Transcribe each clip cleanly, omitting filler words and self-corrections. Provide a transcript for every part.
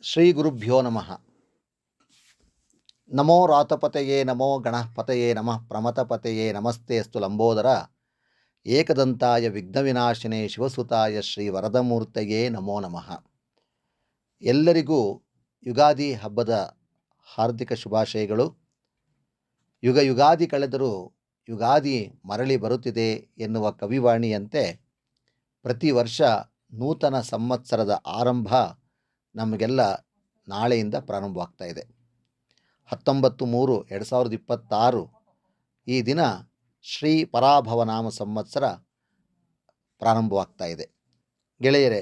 ಶ್ರೀ ಗುರುಭ್ಯೋ ನಮಃ. ನಮೋ ರಾತಪತೆಯೇ ನಮೋ ಗಣಪತಯೇ ನಮಃ ಪ್ರಮತಪತೆಯೇ ನಮಸ್ತೆಸ್ತು ಲಂಬೋದರ ಏಕದಂತಾಯ ವಿಘ್ನವಿನಾಶಿನೇ ಶಿವಸುತಾಯ ಶ್ರೀ ವರದಮೂರ್ತಯೇ ನಮೋ ನಮಃ. ಎಲ್ಲರಿಗೂ ಯುಗಾದಿ ಹಬ್ಬದ ಹಾರ್ದಿಕ ಶುಭಾಶಯಗಳು. ಯುಗ ಯುಗಾದಿ ಕಳೆದರೂ ಯುಗಾದಿ ಮರಳಿ ಬರುತ್ತಿದೆ ಎನ್ನುವ ಕವಿವಾಣಿಯಂತೆ ಪ್ರತಿ ವರ್ಷ ನೂತನ ಸಂವತ್ಸರದ ಆರಂಭ ನಮಗೆಲ್ಲ ನಾಳೆಯಿಂದ ಪ್ರಾರಂಭವಾಗ್ತಾ ಇದೆ. 19/3/2026 ಈ ದಿನ ಶ್ರೀ ಪರಾಭವನಾಮ ಸಂವತ್ಸರ ಪ್ರಾರಂಭವಾಗ್ತಾ ಇದೆ. ಗೆಳೆಯರೇ,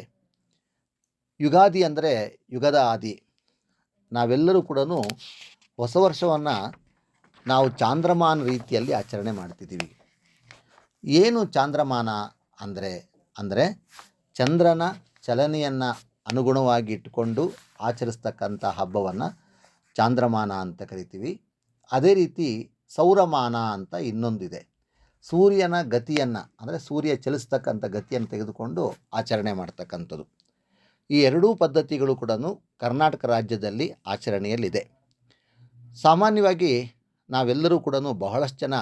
ಯುಗಾದಿ ಅಂದರೆ ಯುಗದ ಆದಿ. ನಾವೆಲ್ಲರೂ ಕೂಡ ಹೊಸ ವರ್ಷವನ್ನು ನಾವು ಚಾಂದ್ರಮಾನ ರೀತಿಯಲ್ಲಿ ಆಚರಣೆ ಮಾಡ್ತಿದ್ದೀವಿ. ಏನು ಚಾಂದ್ರಮಾನ ಅಂದರೆ ಚಂದ್ರನ ಚಲನೆಯನ್ನು ಅನುಗುಣವಾಗಿ ಇಟ್ಟುಕೊಂಡು ಆಚರಿಸ್ತಕ್ಕಂಥ ಹಬ್ಬವನ್ನು ಚಾಂದ್ರಮಾನ ಅಂತ ಕರಿತೀವಿ. ಅದೇ ರೀತಿ ಸೌರಮಾನ ಅಂತ ಇನ್ನೊಂದಿದೆ. ಸೂರ್ಯನ ಗತಿಯನ್ನು ಅಂದರೆ ಸೂರ್ಯ ಚಲಿಸ್ತಕ್ಕಂಥ ಗತಿಯನ್ನು ತೆಗೆದುಕೊಂಡು ಆಚರಣೆ ಮಾಡ್ತಕ್ಕಂಥದ್ದು. ಈ ಎರಡೂ ಪದ್ಧತಿಗಳು ಕೂಡ ಕರ್ನಾಟಕ ರಾಜ್ಯದಲ್ಲಿ ಆಚರಣೆಯಲ್ಲಿದೆ. ಸಾಮಾನ್ಯವಾಗಿ ನಾವೆಲ್ಲರೂ ಕೂಡ ಬಹಳಷ್ಟು ಜನ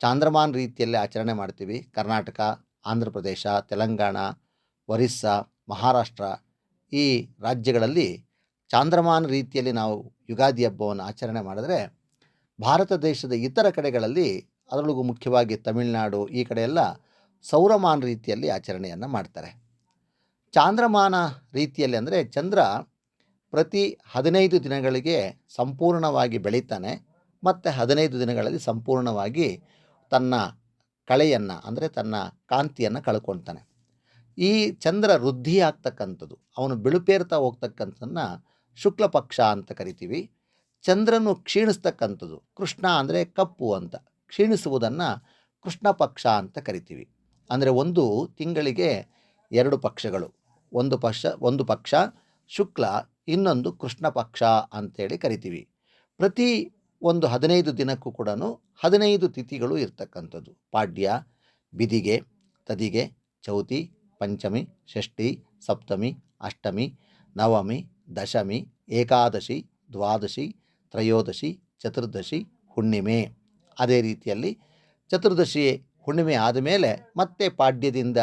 ಚಾಂದ್ರಮಾನ ರೀತಿಯಲ್ಲಿ ಆಚರಣೆ ಮಾಡ್ತೀವಿ. ಕರ್ನಾಟಕ, ಆಂಧ್ರ ಪ್ರದೇಶ, ತೆಲಂಗಾಣ, ಒರಿಸ್ಸಾ, ಮಹಾರಾಷ್ಟ್ರ ಈ ರಾಜ್ಯಗಳಲ್ಲಿ ಚಾಂದ್ರಮಾನ ರೀತಿಯಲ್ಲಿ ನಾವು ಯುಗಾದಿ ಹಬ್ಬವನ್ನು ಆಚರಣೆ ಮಾಡಿದ್ರೆ, ಭಾರತ ದೇಶದ ಇತರ ಕಡೆಗಳಲ್ಲಿ ಅದರೊಳಗೂ ಮುಖ್ಯವಾಗಿ ತಮಿಳುನಾಡು ಈ ಕಡೆ ಎಲ್ಲ ಸೌರಮಾನ ರೀತಿಯಲ್ಲಿ ಆಚರಣೆಯನ್ನು ಮಾಡ್ತಾರೆ. ಚಾಂದ್ರಮಾನ ರೀತಿಯಲ್ಲಿ ಅಂದರೆ ಚಂದ್ರ ಪ್ರತಿ 15 ದಿನಗಳಿಗೆ ಸಂಪೂರ್ಣವಾಗಿ ಬೆಳೀತಾನೆ ಮತ್ತು 15 ದಿನಗಳಲ್ಲಿ ಸಂಪೂರ್ಣವಾಗಿ ತನ್ನ ಕಳೆಯನ್ನು ಅಂದರೆ ತನ್ನ ಕಾಂತಿಯನ್ನು ಕಳ್ಕೊಳ್ತಾನೆ. ಈ ಚಂದ್ರ ವೃದ್ಧಿ ಆಗ್ತಕ್ಕಂಥದ್ದು, ಅವನು ಬಿಳುಪೇರ್ತಾ ಹೋಗ್ತಕ್ಕಂಥದ್ದನ್ನು ಶುಕ್ಲ ಪಕ್ಷ ಅಂತ ಕರಿತೀವಿ. ಚಂದ್ರನು ಕ್ಷೀಣಿಸ್ತಕ್ಕಂಥದ್ದು, ಕೃಷ್ಣ ಅಂದರೆ ಕಪ್ಪು ಅಂತ, ಕ್ಷೀಣಿಸುವುದನ್ನು ಕೃಷ್ಣ ಪಕ್ಷ ಅಂತ ಕರಿತೀವಿ. ಅಂದರೆ ಒಂದು ತಿಂಗಳಿಗೆ 2 ಪಕ್ಷಗಳು, ಒಂದು ಪಕ್ಷ ಶುಕ್ಲ, ಇನ್ನೊಂದು ಕೃಷ್ಣ ಪಕ್ಷ ಅಂತೇಳಿ ಕರಿತೀವಿ. ಪ್ರತಿ ಒಂದು 15 ದಿನಕ್ಕೂ ಕೂಡ 15 ತಿಥಿಗಳು ಇರ್ತಕ್ಕಂಥದ್ದು. ಪಾಡ್ಯ, ಬಿದಿಗೆ, ತದಿಗೆ, ಚೌತಿ, ಪಂಚಮಿ, ಷಷ್ಠಿ, ಸಪ್ತಮಿ, ಅಷ್ಟಮಿ, ನವಮಿ, ದಶಮಿ, ಏಕಾದಶಿ, ದ್ವಾದಶಿ, ತ್ರಯೋದಶಿ, ಚತುರ್ದಶಿ, ಹುಣ್ಣಿಮೆ. ಅದೇ ರೀತಿಯಲ್ಲಿ ಚತುರ್ದಶಿ ಹುಣ್ಣಿಮೆ ಆದಮೇಲೆ ಮತ್ತೆ ಪಾಡ್ಯದಿಂದ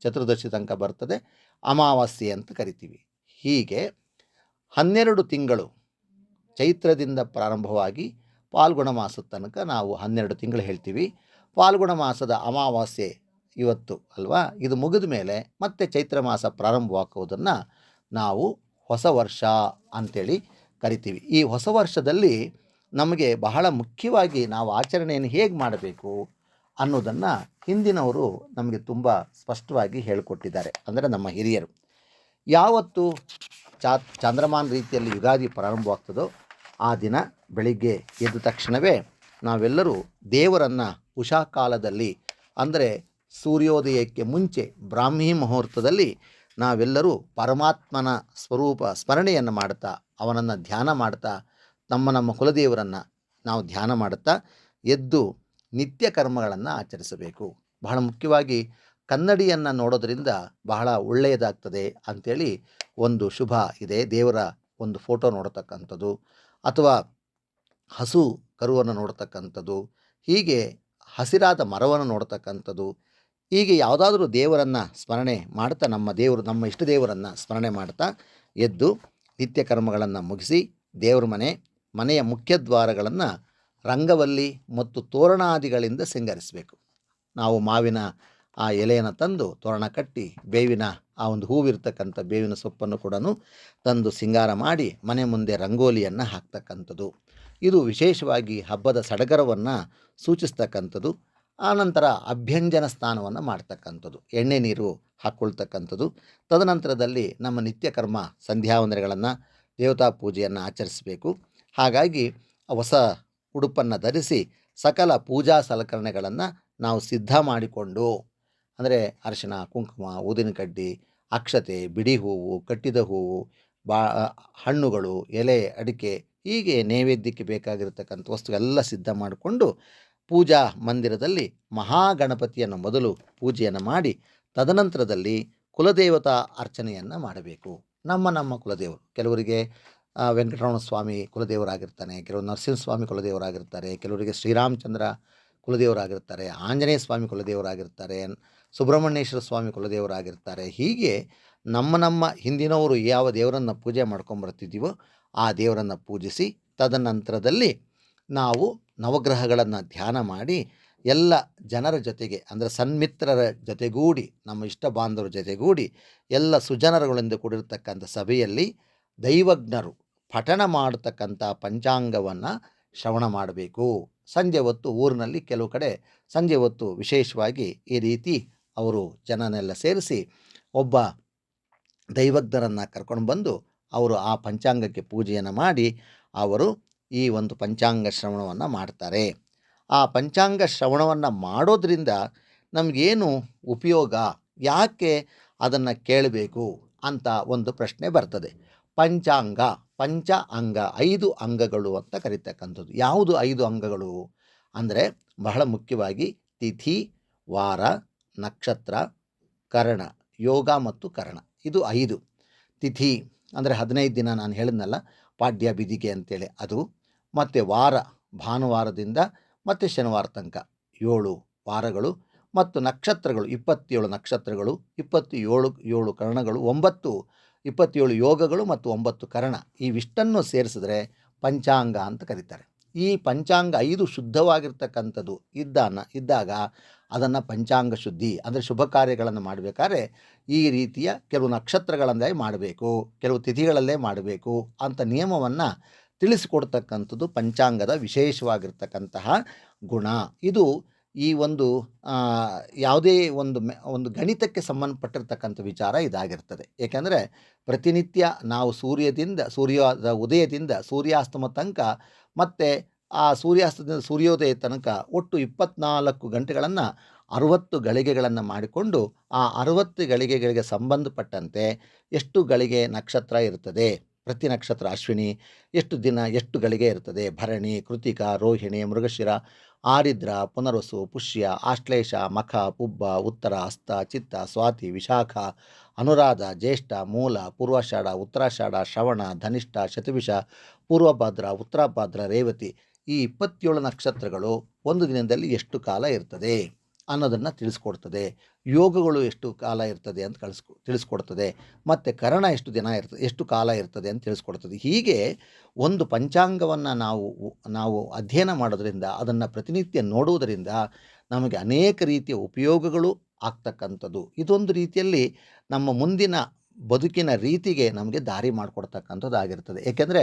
ಚತುರ್ದಶಿ ತನಕ ಬರ್ತದೆ, ಅಮಾವಾಸ್ಯೆ ಅಂತ ಕರಿತೀವಿ. ಹೀಗೆ 12 ತಿಂಗಳು ಚೈತ್ರದಿಂದ ಪ್ರಾರಂಭವಾಗಿ ಫಾಲ್ಗುಣ ಮಾಸದ ತನಕ ನಾವು 12 ತಿಂಗಳು ಹೇಳ್ತೀವಿ. ಫಾಲ್ಗುಣ ಮಾಸದ ಅಮಾವಾಸ್ಯೆ ಇವತ್ತು ಅಲ್ವಾ, ಇದು ಮುಗಿದ ಮೇಲೆ ಮತ್ತೆ ಚೈತ್ರ ಮಾಸ ಪ್ರಾರಂಭವಾಗುವುದನ್ನು ನಾವು ಹೊಸ ವರ್ಷ ಅಂಥೇಳಿ ಕರಿತೀವಿ. ಈ ಹೊಸ ವರ್ಷದಲ್ಲಿ ನಮಗೆ ಬಹಳ ಮುಖ್ಯವಾಗಿ ನಾವು ಆಚರಣೆಯನ್ನು ಹೇಗೆ ಮಾಡಬೇಕು ಅನ್ನೋದನ್ನು ಹಿಂದಿನವರು ನಮಗೆ ತುಂಬ ಸ್ಪಷ್ಟವಾಗಿ ಹೇಳಿಕೊಟ್ಟಿದ್ದಾರೆ. ಅಂದರೆ ನಮ್ಮ ಹಿರಿಯರು. ಯಾವತ್ತು ಚಾಂದ್ರಮಾನ ರೀತಿಯಲ್ಲಿ ಯುಗಾದಿ ಪ್ರಾರಂಭವಾಗ್ತದೋ ಆ ದಿನ ಬೆಳಿಗ್ಗೆ ಎದ್ದ ತಕ್ಷಣವೇ ನಾವೆಲ್ಲರೂ ದೇವರನ್ನು ಉಷಾಕಾಲದಲ್ಲಿ ಅಂದರೆ ಸೂರ್ಯೋದಯಕ್ಕೆ ಮುಂಚೆ ಬ್ರಾಹ್ಮಿ ಮುಹೂರ್ತದಲ್ಲಿ ನಾವೆಲ್ಲರೂ ಪರಮಾತ್ಮನ ಸ್ವರೂಪ ಸ್ಮರಣೆಯನ್ನು ಮಾಡ್ತಾ, ಅವನನ್ನು ಧ್ಯಾನ ಮಾಡ್ತಾ, ನಮ್ಮ ಕುಲದೇವರನ್ನು ನಾವು ಧ್ಯಾನ ಮಾಡುತ್ತಾ ಎದ್ದು ನಿತ್ಯ ಕರ್ಮಗಳನ್ನು ಆಚರಿಸಬೇಕು. ಬಹಳ ಮುಖ್ಯವಾಗಿ ಕನ್ನಡಿಯನ್ನು ನೋಡೋದ್ರಿಂದ ಬಹಳ ಒಳ್ಳೆಯದಾಗ್ತದೆ ಅಂಥೇಳಿ ಒಂದು ಶುಭ ಇದೆ. ದೇವರ ಒಂದು ಫೋಟೋ ನೋಡ್ತಕ್ಕಂಥದ್ದು ಅಥವಾ ಹಸು ಕರುವನ್ನು ನೋಡ್ತಕ್ಕಂಥದ್ದು, ಹೀಗೆ ಹಸಿರಾದ ಮರವನ್ನು ನೋಡ್ತಕ್ಕಂಥದ್ದು, ಹೀಗೆ ಯಾವುದಾದ್ರೂ ದೇವರನ್ನು ಸ್ಮರಣೆ ಮಾಡ್ತಾ ನಮ್ಮ ಇಷ್ಟ ದೇವರನ್ನು ಸ್ಮರಣೆ ಮಾಡ್ತಾ ಎದ್ದು ನಿತ್ಯ ಕರ್ಮಗಳನ್ನು ಮುಗಿಸಿ ದೇವರ ಮನೆಯ ಮುಖ್ಯ ದ್ವಾರಗಳನ್ನು ರಂಗವಲ್ಲಿ ಮತ್ತು ತೋರಣಾದಿಗಳಿಂದ ಸಿಂಗರಿಸಬೇಕು. ನಾವು ಮಾವಿನ ಆ ಎಲೆಯನ್ನು ತಂದು ತೋರಣ ಕಟ್ಟಿ, ಬೇವಿನ ಆ ಒಂದು ಹೂವಿರ್ತಕ್ಕಂಥ ಬೇವಿನ ಸೊಪ್ಪನ್ನು ಕೂಡ ತಂದು ಸಿಂಗಾರ ಮಾಡಿ ಮನೆ ಮುಂದೆ ರಂಗೋಲಿಯನ್ನು ಹಾಕ್ತಕ್ಕಂಥದ್ದು. ಇದು ವಿಶೇಷವಾಗಿ ಹಬ್ಬದ ಸಡಗರವನ್ನು ಸೂಚಿಸ್ತಕ್ಕಂಥದ್ದು. ಆನಂತರ ಅಭ್ಯಂಜನ ಸ್ನಾನವನ್ನು ಮಾಡ್ತಕ್ಕಂಥದ್ದು, ಎಣ್ಣೆ ನೀರು ಹಾಕ್ಕೊಳ್ತಕ್ಕಂಥದ್ದು. ತದನಂತರದಲ್ಲಿ ನಮ್ಮ ನಿತ್ಯ ಕರ್ಮ ಸಂಧ್ಯಾವಂದನೆಗಳನ್ನು, ದೇವತಾ ಪೂಜೆಯನ್ನು ಆಚರಿಸಬೇಕು. ಹಾಗಾಗಿ ಹೊಸ ಉಡುಪನ್ನು ಧರಿಸಿ ಸಕಲ ಪೂಜಾ ಸಲಕರಣೆಗಳನ್ನು ನಾವು ಸಿದ್ಧ ಮಾಡಿಕೊಂಡು, ಅಂದರೆ ಅರಿಶಿನ, ಕುಂಕುಮ, ಊದಿನ ಕಡ್ಡಿ, ಅಕ್ಷತೆ, ಬಿಡಿ ಹೂವು, ಕಟ್ಟಿದ ಹೂವು, ಹಣ್ಣುಗಳು, ಎಲೆ, ಅಡಿಕೆ, ಹೀಗೆ ನೈವೇದ್ಯಕ್ಕೆ ಬೇಕಾಗಿರತಕ್ಕಂಥ ವಸ್ತುಗಳೆಲ್ಲ ಸಿದ್ಧ ಮಾಡಿಕೊಂಡು ಪೂಜಾ ಮಂದಿರದಲ್ಲಿ ಮಹಾಗಣಪತಿಯನ್ನು ಮೊದಲು ಪೂಜೆಯನ್ನು ಮಾಡಿ ತದನಂತರದಲ್ಲಿ ಕುಲದೇವತಾ ಅರ್ಚನೆಯನ್ನು ಮಾಡಬೇಕು. ನಮ್ಮ ಕುಲದೇವರು. ಕೆಲವರಿಗೆ ವೆಂಕಟರಮಣ ಸ್ವಾಮಿ ಕುಲದೇವರಾಗಿರ್ತಾನೆ, ಕೆಲವರು ನರಸಿಂಹಸ್ವಾಮಿ ಕುಲದೇವರಾಗಿರ್ತಾರೆ, ಕೆಲವರಿಗೆ ಶ್ರೀರಾಮಚಂದ್ರ ಕುಲದೇವರಾಗಿರ್ತಾರೆ, ಆಂಜನೇಯ ಸ್ವಾಮಿ ಕುಲದೇವರಾಗಿರ್ತಾರೆ, ಸುಬ್ರಹ್ಮಣ್ಯೇಶ್ವರ ಸ್ವಾಮಿ ಕುಲದೇವರಾಗಿರ್ತಾರೆ. ಹೀಗೆ ನಮ್ಮ ಹಿಂದಿನವರು ಯಾವ ದೇವರನ್ನು ಪೂಜೆ ಮಾಡ್ಕೊಂಬರ್ತಿದ್ದೀವೋ ಆ ದೇವರನ್ನು ಪೂಜಿಸಿ ತದನಂತರದಲ್ಲಿ ನಾವು ನವಗ್ರಹಗಳನ್ನು ಧ್ಯಾನ ಮಾಡಿ ಎಲ್ಲ ಜನರ ಜೊತೆಗೆ ಅಂದರೆ ಸನ್ಮಿತ್ರರ ಜೊತೆಗೂಡಿ ನಮ್ಮ ಇಷ್ಟ ಬಾಂಧವರ ಜೊತೆಗೂಡಿ ಎಲ್ಲ ಸುಜನರುಗಳಿಂದ ಕೂಡಿರ್ತಕ್ಕಂಥ ಸಭೆಯಲ್ಲಿ ದೈವಜ್ಞರು ಪಠಣ ಮಾಡತಕ್ಕಂಥ ಪಂಚಾಂಗವನ್ನು ಶ್ರವಣ ಮಾಡಬೇಕು. ಸಂಜೆ ಹೊತ್ತು ಊರಿನಲ್ಲಿ ಕೆಲವು ಕಡೆ ಸಂಜೆ ಹೊತ್ತು ವಿಶೇಷವಾಗಿ ಈ ರೀತಿ ಅವರು ಜನನೆಲ್ಲ ಸೇರಿಸಿ ಒಬ್ಬ ದೈವಜ್ಞರನ್ನು ಕರ್ಕೊಂಡು ಬಂದು ಅವರು ಆ ಪಂಚಾಂಗಕ್ಕೆ ಪೂಜೆಯನ್ನು ಮಾಡಿ ಅವರು ಈ ಒಂದು ಪಂಚಾಂಗ ಶ್ರವಣವನ್ನು ಮಾಡ್ತಾರೆ. ಆ ಪಂಚಾಂಗ ಶ್ರವಣವನ್ನು ಮಾಡೋದ್ರಿಂದ ನಮಗೇನು ಉಪಯೋಗ, ಯಾಕೆ ಅದನ್ನು ಕೇಳಬೇಕು ಅಂತ ಒಂದು ಪ್ರಶ್ನೆ ಬರ್ತದೆ. ಪಂಚಾಂಗ, ಪಂಚ ಅಂಗ, 5 ಅಂಗಗಳು ಅಂತ ಕರೀತಕ್ಕಂಥದ್ದು. ಯಾವುದು 5 ಅಂಗಗಳು ಅಂದರೆ ಬಹಳ ಮುಖ್ಯವಾಗಿ ತಿಥಿ, ವಾರ, ನಕ್ಷತ್ರ, ಕರ್ಣ, ಯೋಗ ಮತ್ತು ಕರ್ಣ. ಇದು 5. ತಿಥಿ ಅಂದರೆ 15 ದಿನ ನಾನು ಹೇಳಿದ್ನಲ್ಲ, ಪಾಡ್ಯ ಬಿದಿಗೆ ಅಂತೇಳಿ ಅದು. ಮತ್ತು ವಾರ ಭಾನುವಾರದಿಂದ ಮತ್ತು ಶನಿವಾರ ತನಕ 7 ವಾರಗಳು. ಮತ್ತು ನಕ್ಷತ್ರಗಳು 27 ನಕ್ಷತ್ರಗಳು, 27 ಕರ್ಣಗಳು, 27 ಯೋಗಗಳು ಮತ್ತು 9 ಕರ್ಣ. ಇವಿಷ್ಟನ್ನು ಸೇರಿಸಿದ್ರೆ ಪಂಚಾಂಗ ಅಂತ ಕರೀತಾರೆ. ಈ ಪಂಚಾಂಗ 5 ಶುದ್ಧವಾಗಿರ್ತಕ್ಕಂಥದ್ದು ಇದ್ದಾಗ ಅದನ್ನು ಪಂಚಾಂಗ ಶುದ್ಧಿ ಅಂದರೆ ಶುಭ ಕಾರ್ಯಗಳನ್ನು ಮಾಡಬೇಕಾದ್ರೆ ಈ ರೀತಿಯ ಕೆಲವು ನಕ್ಷತ್ರಗಳಲ್ಲೇ ಮಾಡಬೇಕು, ಕೆಲವು ತಿಥಿಗಳಲ್ಲೇ ಮಾಡಬೇಕು ಅಂತ ನಿಯಮವನ್ನು ತಿಳಿಸಿಕೊಡ್ತಕ್ಕಂಥದ್ದು ಪಂಚಾಂಗದ ವಿಶೇಷವಾಗಿರ್ತಕ್ಕಂತಹ ಗುಣ. ಇದು ಈ ಒಂದು ಯಾವುದೇ ಒಂದು ಗಣಿತಕ್ಕೆ ಸಂಬಂಧಪಟ್ಟಿರ್ತಕ್ಕಂಥ ವಿಚಾರ ಇದಾಗಿರ್ತದೆ. ಏಕೆಂದರೆ ಪ್ರತಿನಿತ್ಯ ನಾವು ಸೂರ್ಯದ ಉದಯದಿಂದ ಸೂರ್ಯಾಸ್ತಮ ತನಕ ಮತ್ತು ಆ ಸೂರ್ಯಾಸ್ತದಿಂದ ಸೂರ್ಯೋದಯ ತನಕ ಒಟ್ಟು 24 ಗಂಟೆಗಳನ್ನು 60 ಗಳಿಗೆಗಳನ್ನು ಮಾಡಿಕೊಂಡು ಆ 60 ಗಳಿಗೆಗಳಿಗೆ ಸಂಬಂಧಪಟ್ಟಂತೆ ಎಷ್ಟು ಗಳಿಗೆ ನಕ್ಷತ್ರ ಇರ್ತದೆ, ಪ್ರತಿ ನಕ್ಷತ್ರ ಅಶ್ವಿನಿ ಎಷ್ಟು ದಿನ ಎಷ್ಟು ಗಳಿಗೆ ಇರ್ತದೆ, ಭರಣಿ, ಕೃತಿಕ, ರೋಹಿಣಿ, ಮೃಗಶಿರ, ಆರಿದ್ರ, ಪುನರ್ವಸು, ಪುಷ್ಯ, ಆಶ್ಲೇಷ, ಮಖ, ಪುಬ್ಬ, ಉತ್ತರ, ಹಸ್ತ, ಚಿತ್ತ, ಸ್ವಾತಿ, ವಿಶಾಖ, ಅನುರಾಧ, ಜ್ಯೇಷ್ಠ, ಮೂಲ, ಪೂರ್ವಾಷಾಢ, ಉತ್ತರಾಷಾಢ, ಶ್ರವಣ, ಧನಿಷ್ಠ, ಶತಭಿಷ, ಪೂರ್ವಭಾದ್ರ, ಉತ್ತರಭಾದ್ರ, ರೇವತಿ, ಈ 27 ನಕ್ಷತ್ರಗಳು ಒಂದು ದಿನದಲ್ಲಿ ಎಷ್ಟು ಕಾಲ ಇರ್ತದೆ ಅನ್ನೋದನ್ನು ತಿಳಿಸ್ಕೊಡ್ತದೆ. ಯೋಗಗಳು ಎಷ್ಟು ಕಾಲ ಇರ್ತದೆ ಅಂತ ತಿಳಿಸ್ಕೊಡ್ತದೆ. ಮತ್ತು ಕರ್ಣ ಎಷ್ಟು ಕಾಲ ಇರ್ತದೆ ಅಂತ ತಿಳಿಸ್ಕೊಡ್ತದೆ. ಹೀಗೆ ಒಂದು ಪಂಚಾಂಗವನ್ನು ನಾವು ಅಧ್ಯಯನ ಮಾಡೋದ್ರಿಂದ, ಅದನ್ನು ಪ್ರತಿನಿತ್ಯ ನೋಡುವುದರಿಂದ ನಮಗೆ ಅನೇಕ ರೀತಿಯ ಉಪಯೋಗಗಳು ಆಗ್ತಕ್ಕಂಥದ್ದು. ಇದೊಂದು ರೀತಿಯಲ್ಲಿ ನಮ್ಮ ಮುಂದಿನ ಬದುಕಿನ ರೀತಿಗೆ ನಮಗೆ ದಾರಿ ಮಾಡಿಕೊಡ್ತಕ್ಕಂಥದ್ದು ಆಗಿರ್ತದೆ. ಏಕೆಂದರೆ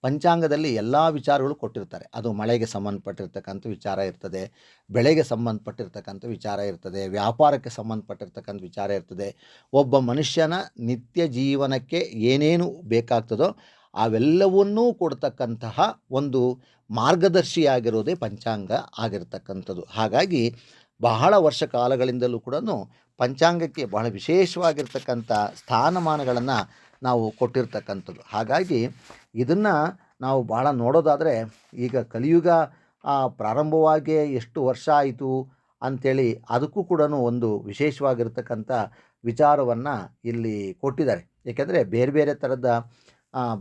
ಪಂಚಾಂಗದಲ್ಲಿ ಎಲ್ಲ ವಿಚಾರಗಳು ಕೊಟ್ಟಿರ್ತಾರೆ. ಅದು ಮಳೆಗೆ ಸಂಬಂಧಪಟ್ಟಿರ್ತಕ್ಕಂಥ ವಿಚಾರ ಇರ್ತದೆ, ಬೆಳೆಗೆ ಸಂಬಂಧಪಟ್ಟಿರ್ತಕ್ಕಂಥ ವಿಚಾರ ಇರ್ತದೆ, ವ್ಯಾಪಾರಕ್ಕೆ ಸಂಬಂಧಪಟ್ಟಿರ್ತಕ್ಕಂಥ ವಿಚಾರ ಇರ್ತದೆ. ಒಬ್ಬ ಮನುಷ್ಯನ ನಿತ್ಯ ಜೀವನಕ್ಕೆ ಏನೇನು ಬೇಕಾಗ್ತದೋ ಅವೆಲ್ಲವನ್ನೂ ಕೊಡ್ತಕ್ಕಂತಹ ಒಂದು ಮಾರ್ಗದರ್ಶಿಯಾಗಿರೋದೇ ಪಂಚಾಂಗ ಆಗಿರ್ತಕ್ಕಂಥದ್ದು. ಹಾಗಾಗಿ ಬಹಳ ವರ್ಷ ಕಾಲಗಳಿಂದಲೂ ಕೂಡ ಪಂಚಾಂಗಕ್ಕೆ ಬಹಳ ವಿಶೇಷವಾಗಿರ್ತಕ್ಕಂಥ ಸ್ಥಾನಮಾನಗಳನ್ನು ನಾವು ಕೊಟ್ಟಿರ್ತಕ್ಕಂಥದ್ದು. ಹಾಗಾಗಿ ಇದನ್ನು ನಾವು ಭಾಳ ನೋಡೋದಾದರೆ ಈಗ ಕಲಿಯುಗ ಪ್ರಾರಂಭವಾಗಿ ಎಷ್ಟು ವರ್ಷ ಆಯಿತು ಅಂಥೇಳಿ ಅದಕ್ಕೂ ಕೂಡ ಒಂದು ವಿಶೇಷವಾಗಿರ್ತಕ್ಕಂಥ ವಿಚಾರವನ್ನು ಇಲ್ಲಿ ಕೊಟ್ಟಿದ್ದಾರೆ. ಏಕೆಂದರೆ ಬೇರೆ ಬೇರೆ ಥರದ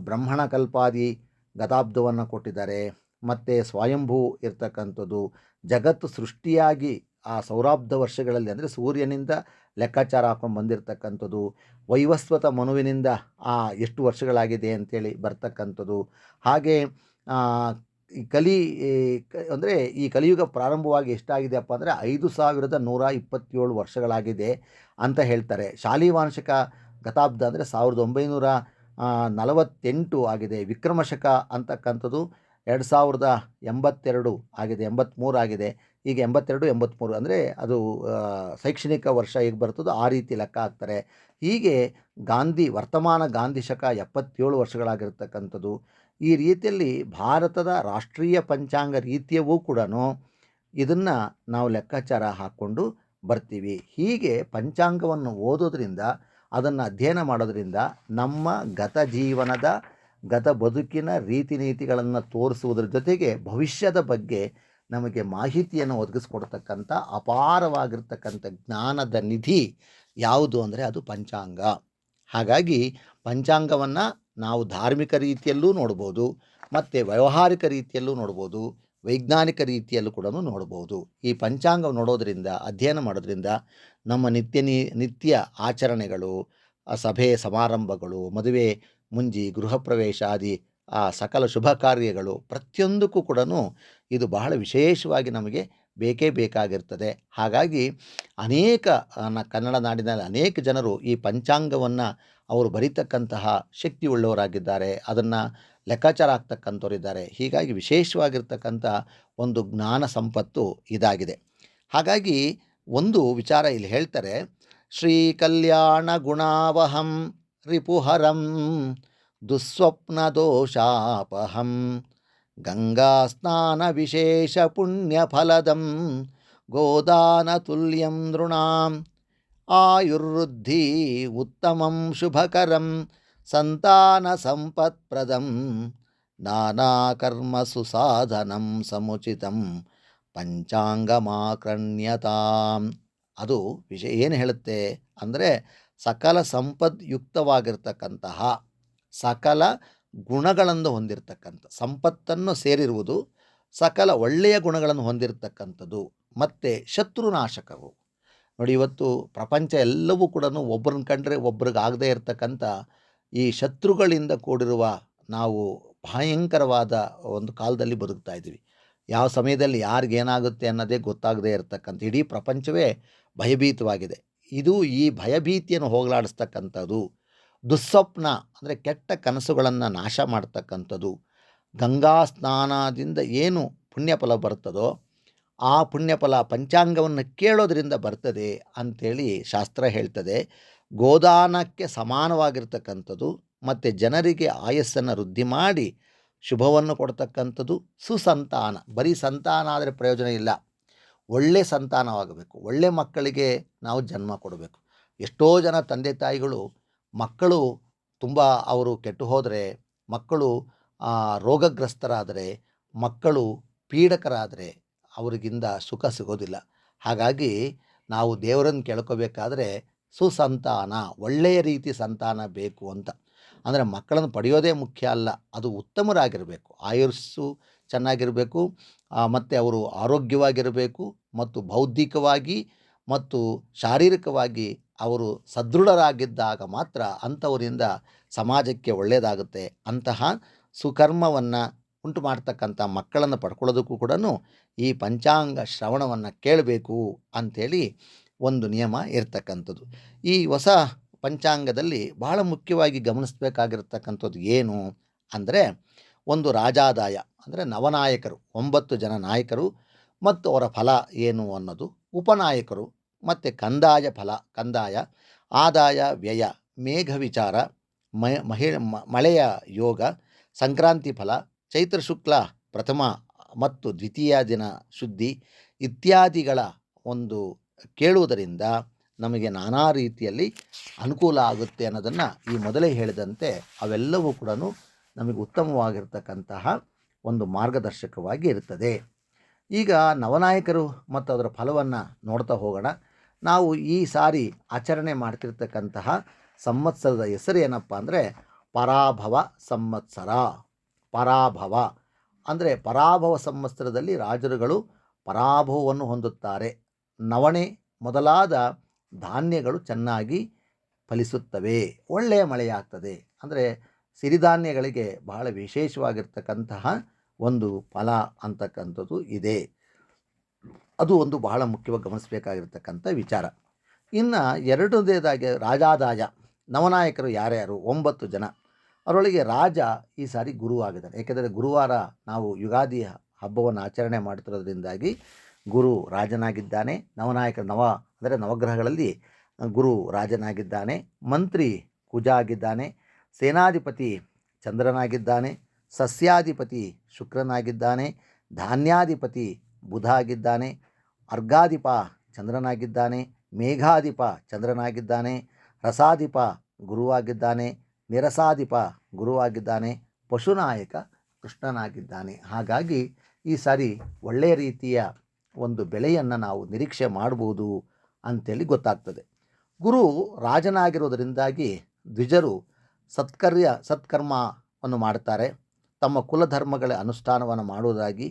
ಬ್ರಹ್ಮಣ ಕಲ್ಪಾದಿ ಗತಾಬ್ದವನ್ನು ಕೊಟ್ಟಿದ್ದಾರೆ. ಮತ್ತು ಸ್ವಯಂಭೂ ಇರ್ತಕ್ಕಂಥದ್ದು, ಜಗತ್ತು ಸೃಷ್ಟಿಯಾಗಿ ಆ ಸೌರಾಬ್ಧ ವರ್ಷಗಳಲ್ಲಿ ಅಂದರೆ ಸೂರ್ಯನಿಂದ ಲೆಕ್ಕಾಚಾರ ಹಾಕೊಂಡು ಬಂದಿರತಕ್ಕಂಥದ್ದು, ವೈವಸ್ವತ ಮನುವಿನಿಂದ ಎಷ್ಟು ವರ್ಷಗಳಾಗಿದೆ ಅಂಥೇಳಿ ಬರ್ತಕ್ಕಂಥದ್ದು. ಹಾಗೆ ಈ ಕಲಿಯುಗ ಪ್ರಾರಂಭವಾಗಿ ಎಷ್ಟಾಗಿದೆಯಪ್ಪ ಅಂದರೆ 5127 ವರ್ಷಗಳಾಗಿದೆ ಅಂತ ಹೇಳ್ತಾರೆ. ಶಾಲಿವಾಂಶಕ ಗತಾಬ್ದ ಅಂದರೆ 1948 ಆಗಿದೆ. ವಿಕ್ರಮಶಕ ಅಂತಕ್ಕಂಥದ್ದು 2082 ಆಗಿದೆ, 83 ಆಗಿದೆ. ಈಗ 82, 83 ಅಂದರೆ ಅದು ಶೈಕ್ಷಣಿಕ ವರ್ಷ ಹೇಗೆ ಬರ್ತದೋ ಆ ರೀತಿ ಲೆಕ್ಕ ಹಾಕ್ತಾರೆ. ಹೀಗೆ ವರ್ತಮಾನ ಗಾಂಧಿ ಶಕ 77 ವರ್ಷಗಳಾಗಿರ್ತಕ್ಕಂಥದ್ದು. ಈ ರೀತಿಯಲ್ಲಿ ಭಾರತದ ರಾಷ್ಟ್ರೀಯ ಪಂಚಾಂಗ ರೀತಿಯವೂ ಕೂಡ ಇದನ್ನು ನಾವು ಲೆಕ್ಕಾಚಾರ ಹಾಕ್ಕೊಂಡು ಬರ್ತೀವಿ. ಹೀಗೆ ಪಂಚಾಂಗವನ್ನು ಓದೋದ್ರಿಂದ, ಅದನ್ನು ಅಧ್ಯಯನ ಮಾಡೋದ್ರಿಂದ ನಮ್ಮ ಗತ ಬದುಕಿನ ರೀತಿ ನೀತಿಗಳನ್ನು ತೋರಿಸುವುದರ ಜೊತೆಗೆ ಭವಿಷ್ಯದ ಬಗ್ಗೆ ನಮಗೆ ಮಾಹಿತಿಯನ್ನು ಒದಗಿಸ್ಕೊಡ್ತಕ್ಕಂಥ ಅಪಾರವಾಗಿರ್ತಕ್ಕಂಥ ಜ್ಞಾನದ ನಿಧಿ ಯಾವುದು ಅಂದರೆ ಅದು ಪಂಚಾಂಗ. ಹಾಗಾಗಿ ಪಂಚಾಂಗವನ್ನು ನಾವು ಧಾರ್ಮಿಕ ರೀತಿಯಲ್ಲೂ ನೋಡ್ಬೋದು, ಮತ್ತು ವ್ಯಾವಹಾರಿಕ ರೀತಿಯಲ್ಲೂ ನೋಡ್ಬೋದು, ವೈಜ್ಞಾನಿಕ ರೀತಿಯಲ್ಲೂ ಕೂಡ ನೋಡ್ಬೋದು. ಈ ಪಂಚಾಂಗ ನೋಡೋದರಿಂದ, ಅಧ್ಯಯನ ಮಾಡೋದ್ರಿಂದ ನಮ್ಮ ನಿತ್ಯ ಆಚರಣೆಗಳು, ಸಭೆ ಸಮಾರಂಭಗಳು, ಮದುವೆ ಮುಂಜಿ, ಗೃಹ ಪ್ರವೇಶ ಆದಿ ಸಕಲ ಶುಭ ಕಾರ್ಯಗಳು ಪ್ರತಿಯೊಂದಕ್ಕೂ ಕೂಡ ಇದು ಬಹಳ ವಿಶೇಷವಾಗಿ ನಮಗೆ ಬೇಕೇ ಬೇಕಾಗಿರ್ತದೆ. ಹಾಗಾಗಿ ಅನೇಕ ಕನ್ನಡ ನಾಡಿನಲ್ಲಿ ಅನೇಕ ಜನರು ಈ ಪಂಚಾಂಗವನ್ನು ಅವರು ಬರೀತಕ್ಕಂತಹ ಶಕ್ತಿ ಉಳ್ಳವರಾಗಿದ್ದಾರೆ, ಅದನ್ನು ಲೆಕ್ಕಾಚಾರ ಆಗ್ತಕ್ಕಂಥವರಿದ್ದಾರೆ. ಹೀಗಾಗಿ ವಿಶೇಷವಾಗಿರ್ತಕ್ಕಂಥ ಒಂದು ಜ್ಞಾನ ಸಂಪತ್ತು ಇದಾಗಿದೆ. ಹಾಗಾಗಿ ಒಂದು ವಿಚಾರ ಇಲ್ಲಿ ಹೇಳ್ತಾರೆ, ಶ್ರೀ ಕಲ್ಯಾಣ ಗುಣಾವಹಂ ರಿಪುಹರಂ ದುಸ್ವಪ್ನ ದೋಷಾಪಹಂ ಗಂಗಾ ಸ್ನಾನ ವಿಶೇಷ ಪುಣ್ಯಫಲದಂ ಗೋದಾನ ತುಲ್ಯಂ ನೃಣಾಂ ಆಯುರ್ವೃದ್ಧಿ ಉತ್ತಮಂ ಶುಭಕರಂ ಸಂತಾನ ಸಂಪತ್ಪ್ರದಂ ನಾನಾ ಕರ್ಮಸು ಸಾಧನಂ ಸಮುಚಿತಂ ಪಂಚಾಂಗಮಾಕರ್ಣ್ಯತಾಂ. ಅದು ವಿಷಯ ಏನು ಹೇಳುತ್ತೆ ಅಂದರೆ, ಸಕಲ ಸಂಪದ್ಯುಕ್ತವಾಗಿರ್ತಕ್ಕಂತಹ, ಸಕಲ ಗುಣಗಳನ್ನು ಹೊಂದಿರತಕ್ಕಂಥ, ಸಂಪತ್ತನ್ನು ಸೇರಿರುವುದು, ಸಕಲ ಒಳ್ಳೆಯ ಗುಣಗಳನ್ನು ಹೊಂದಿರತಕ್ಕಂಥದ್ದು, ಮತ್ತು ಶತ್ರುನಾಶಕವು. ನೋಡಿ, ಇವತ್ತು ಪ್ರಪಂಚ ಎಲ್ಲವೂ ಕೂಡ ಒಬ್ಬರನ್ನ ಕಂಡ್ರೆ ಒಬ್ರಿಗೆ ಆಗದೇ ಇರತಕ್ಕಂಥ ಈ ಶತ್ರುಗಳಿಂದ ಕೂಡಿರುವ ನಾವು ಭಯಂಕರವಾದ ಒಂದು ಕಾಲದಲ್ಲಿ ಬದುಕ್ತಾ ಇದ್ದೀವಿ. ಯಾವ ಸಮಯದಲ್ಲಿ ಯಾರಿಗೇನಾಗುತ್ತೆ ಅನ್ನೋದೇ ಗೊತ್ತಾಗದೇ ಇರತಕ್ಕಂಥ ಇಡೀ ಪ್ರಪಂಚವೇ ಭಯಭೀತವಾಗಿದೆ. ಇದು ಈ ಭಯಭೀತಿಯನ್ನು ಹೋಗಲಾಡಿಸ್ತಕ್ಕಂಥದ್ದು. ದುಸ್ವಪ್ನ ಅಂದರೆ ಕೆಟ್ಟ ಕನಸುಗಳನ್ನು ನಾಶ ಮಾಡ್ತಕ್ಕಂಥದ್ದು. ಗಂಗಾ ಸ್ನಾನದಿಂದ ಏನು ಪುಣ್ಯಫಲ ಬರ್ತದೋ ಆ ಪುಣ್ಯಫಲ ಪಂಚಾಂಗವನ್ನು ಕೇಳೋದ್ರಿಂದ ಬರ್ತದೆ ಅಂಥೇಳಿ ಶಾಸ್ತ್ರ ಹೇಳ್ತದೆ. ಗೋದಾನಕ್ಕೆ ಸಮಾನವಾಗಿರ್ತಕ್ಕಂಥದ್ದು, ಮತ್ತು ಜನರಿಗೆ ಆಯಸ್ಸನ್ನು ವೃದ್ಧಿ ಮಾಡಿ ಶುಭವನ್ನು ಕೊಡ್ತಕ್ಕಂಥದ್ದು. ಸುಸಂತಾನ, ಬರೀ ಸಂತಾನ ಆದರೆ ಪ್ರಯೋಜನ ಇಲ್ಲ, ಒಳ್ಳೆ ಸಂತಾನವಾಗಬೇಕು, ಒಳ್ಳೆ ಮಕ್ಕಳಿಗೆ ನಾವು ಜನ್ಮ ಕೊಡಬೇಕು. ಎಷ್ಟೋ ಜನ ತಂದೆ ತಾಯಿಗಳು ಮಕ್ಕಳು ತುಂಬ ಅವರು ಕೆಟ್ಟು ಹೋದರೆ, ಮಕ್ಕಳು ರೋಗಗ್ರಸ್ತರಾದರೆ, ಮಕ್ಕಳು ಪೀಡಕರಾದರೆ ಅವರಿಗಿಂದ ಸುಖ ಸಿಗೋದಿಲ್ಲ. ಹಾಗಾಗಿ ನಾವು ದೇವರನ್ನು ಕೇಳ್ಕೋಬೇಕಾದ್ರೆ ಸುಸಂತಾನ, ಒಳ್ಳೆಯ ರೀತಿ ಸಂತಾನ ಬೇಕು ಅಂತ. ಅಂದರೆ ಮಕ್ಕಳನ್ನು ಪಡೆಯೋದೇ ಮುಖ್ಯ ಅಲ್ಲ, ಅದು ಉತ್ತಮರಾಗಿರಬೇಕು, ಆಯುಸ್ಸು ಚೆನ್ನಾಗಿರಬೇಕು, ಮತ್ತು ಅವರು ಆರೋಗ್ಯವಾಗಿರಬೇಕು, ಮತ್ತು ಬೌದ್ಧಿಕವಾಗಿ ಮತ್ತು ಶಾರೀರಿಕವಾಗಿ ಅವರು ಸದೃಢರಾಗಿದ್ದಾಗ ಮಾತ್ರ ಅಂಥವರಿಂದ ಸಮಾಜಕ್ಕೆ ಒಳ್ಳೆಯದಾಗುತ್ತೆ. ಅಂತಹ ಸುಕರ್ಮವನ್ನು ಉಂಟು ಮಾಡ್ತಕ್ಕಂಥ ಮಕ್ಕಳನ್ನು ಪಡ್ಕೊಳ್ಳೋದಕ್ಕೂ ಕೂಡ ಈ ಪಂಚಾಂಗ ಶ್ರವಣವನ್ನು ಕೇಳಬೇಕು ಅಂಥೇಳಿ ಒಂದು ನಿಯಮ ಇರ್ತಕ್ಕಂಥದ್ದು. ಈ ಹೊಸ ಪಂಚಾಂಗದಲ್ಲಿ ಬಹಳ ಮುಖ್ಯವಾಗಿ ಗಮನಿಸಬೇಕಾಗಿರ್ತಕ್ಕಂಥದ್ದು ಏನು ಅಂದರೆ, ಒಂದು ರಾಜಾದಾಯ ಅಂದರೆ ನವನಾಯಕರು, 9 ಜನ ನಾಯಕರು ಮತ್ತು ಅವರ ಫಲ ಏನು ಅನ್ನೋದು, ಉಪನಾಯಕರು ಮತ್ತು ಕಂದಾಯ ಫಲ, ಕಂದಾಯ, ಆದಾಯ ವ್ಯಯ, ಮೇಘ ವಿಚಾರ, ಮಳೆಯ ಯೋಗ, ಸಂಕ್ರಾಂತಿ ಫಲ, ಚೈತ್ರ ಶುಕ್ಲ ಪ್ರಥಮ ಮತ್ತು ದ್ವಿತೀಯ ದಿನ ಶುದ್ಧಿ ಇತ್ಯಾದಿಗಳ ಒಂದು ಕೇಳುವುದರಿಂದ ನಮಗೆ ನಾನಾ ರೀತಿಯಲ್ಲಿ ಅನುಕೂಲ ಆಗುತ್ತೆ ಅನ್ನೋದನ್ನು ಈ ಮೊದಲೇ ಹೇಳಿದಂತೆ ಅವೆಲ್ಲವೂ ಕೂಡ ನಮಗೆ ಉತ್ತಮವಾಗಿರ್ತಕ್ಕಂತಹ ಒಂದು ಮಾರ್ಗದರ್ಶಕವಾಗಿ ಇರ್ತದೆ. ಈಗ ನವನಾಯಕರು ಮತ್ತು ಅದರ ಫಲವನ್ನು ನೋಡ್ತಾ ಹೋಗೋಣ. ನಾವು ಈ ಸಾರಿ ಆಚರಣೆ ಮಾಡ್ತಿರ್ತಕ್ಕಂತಹ ಸಂವತ್ಸರದ ಹೆಸರು ಏನಪ್ಪ ಅಂದರೆ ಪರಾಭವ ಸಂವತ್ಸರ. ಪರಾಭವ ಅಂದರೆ ಪರಾಭವ ಸಂವತ್ಸರದಲ್ಲಿ ರಾಜರುಗಳು ಪರಾಭವವನ್ನು ಹೊಂದುತ್ತಾರೆ. ನವಣೆ ಮೊದಲಾದ ಧಾನ್ಯಗಳು ಚೆನ್ನಾಗಿ ಫಲಿಸುತ್ತವೆ, ಒಳ್ಳೆಯ ಮಳೆಯಾಗ್ತದೆ. ಅಂದರೆ ಸಿರಿಧಾನ್ಯಗಳಿಗೆ ಬಹಳ ವಿಶೇಷವಾಗಿರ್ತಕ್ಕಂತಹ ಒಂದು ಫಲ ಅಂತಕ್ಕಂಥದ್ದು ಇದೆ. ಅದು ಒಂದು ಬಹಳ ಮುಖ್ಯವಾಗಿ ಗಮನಿಸಬೇಕಾಗಿರ್ತಕ್ಕಂಥ ವಿಚಾರ. ಇನ್ನು ಎರಡನೇದಾಗಿ ರಾಜಾದಾಯ. ನವನಾಯಕರು ಯಾರ್ಯಾರು? 9 ಜನ. ಅದರೊಳಗೆ ರಾಜ ಈ ಸಾರಿ ಗುರು ಆಗಿದ್ದಾನೆ. ಏಕೆಂದರೆ ಗುರುವಾರ ನಾವು ಯುಗಾದಿ ಹಬ್ಬವನ್ನು ಆಚರಣೆ ಮಾಡ್ತಿರೋದ್ರಿಂದಾಗಿ ಗುರು ರಾಜನಾಗಿದ್ದಾನೆ. ನವನಾಯಕ ಅಂದರೆ ನವಗ್ರಹಗಳಲ್ಲಿ ಗುರು ರಾಜನಾಗಿದ್ದಾನೆ. ಮಂತ್ರಿ ಕುಜ ಆಗಿದ್ದಾನೆ. ಸೇನಾಧಿಪತಿ ಚಂದ್ರನಾಗಿದ್ದಾನೆ. ಸಸ್ಯಾಧಿಪತಿ ಶುಕ್ರನಾಗಿದ್ದಾನೆ. ಧಾನ್ಯಾಧಿಪತಿ ಬುಧ ಆಗಿದ್ದಾನೆ. ಅರ್ಘಾಧಿಪ ಚಂದ್ರನಾಗಿದ್ದಾನೆ. ಮೇಘಾಧಿಪ ಚಂದ್ರನಾಗಿದ್ದಾನೆ. ರಸಾಧಿಪ ಗುರುವಾಗಿದ್ದಾನೆ. ನಿರಸಾಧಿಪ ಗುರುವಾಗಿದ್ದಾನೆ. ಪಶುನಾಯಕ ಕೃಷ್ಣನಾಗಿದ್ದಾನೆ. ಹಾಗಾಗಿ ಈ ಸಾರಿ ಒಳ್ಳೆಯ ರೀತಿಯ ಒಂದು ಬೆಳೆಯನ್ನು ನಾವು ನಿರೀಕ್ಷೆ ಮಾಡ್ಬೋದು ಅಂಥೇಳಿ ಗೊತ್ತಾಗ್ತದೆ. ಗುರು ರಾಜನಾಗಿರೋದರಿಂದಾಗಿ ದ್ವಿಜರು ಸತ್ಕರ್ಮವನ್ನು ಮಾಡುತ್ತಾರೆ. ತಮ್ಮ ಕುಲಧರ್ಮಗಳ ಅನುಷ್ಠಾನವನ್ನು ಮಾಡುವುದಾಗಿ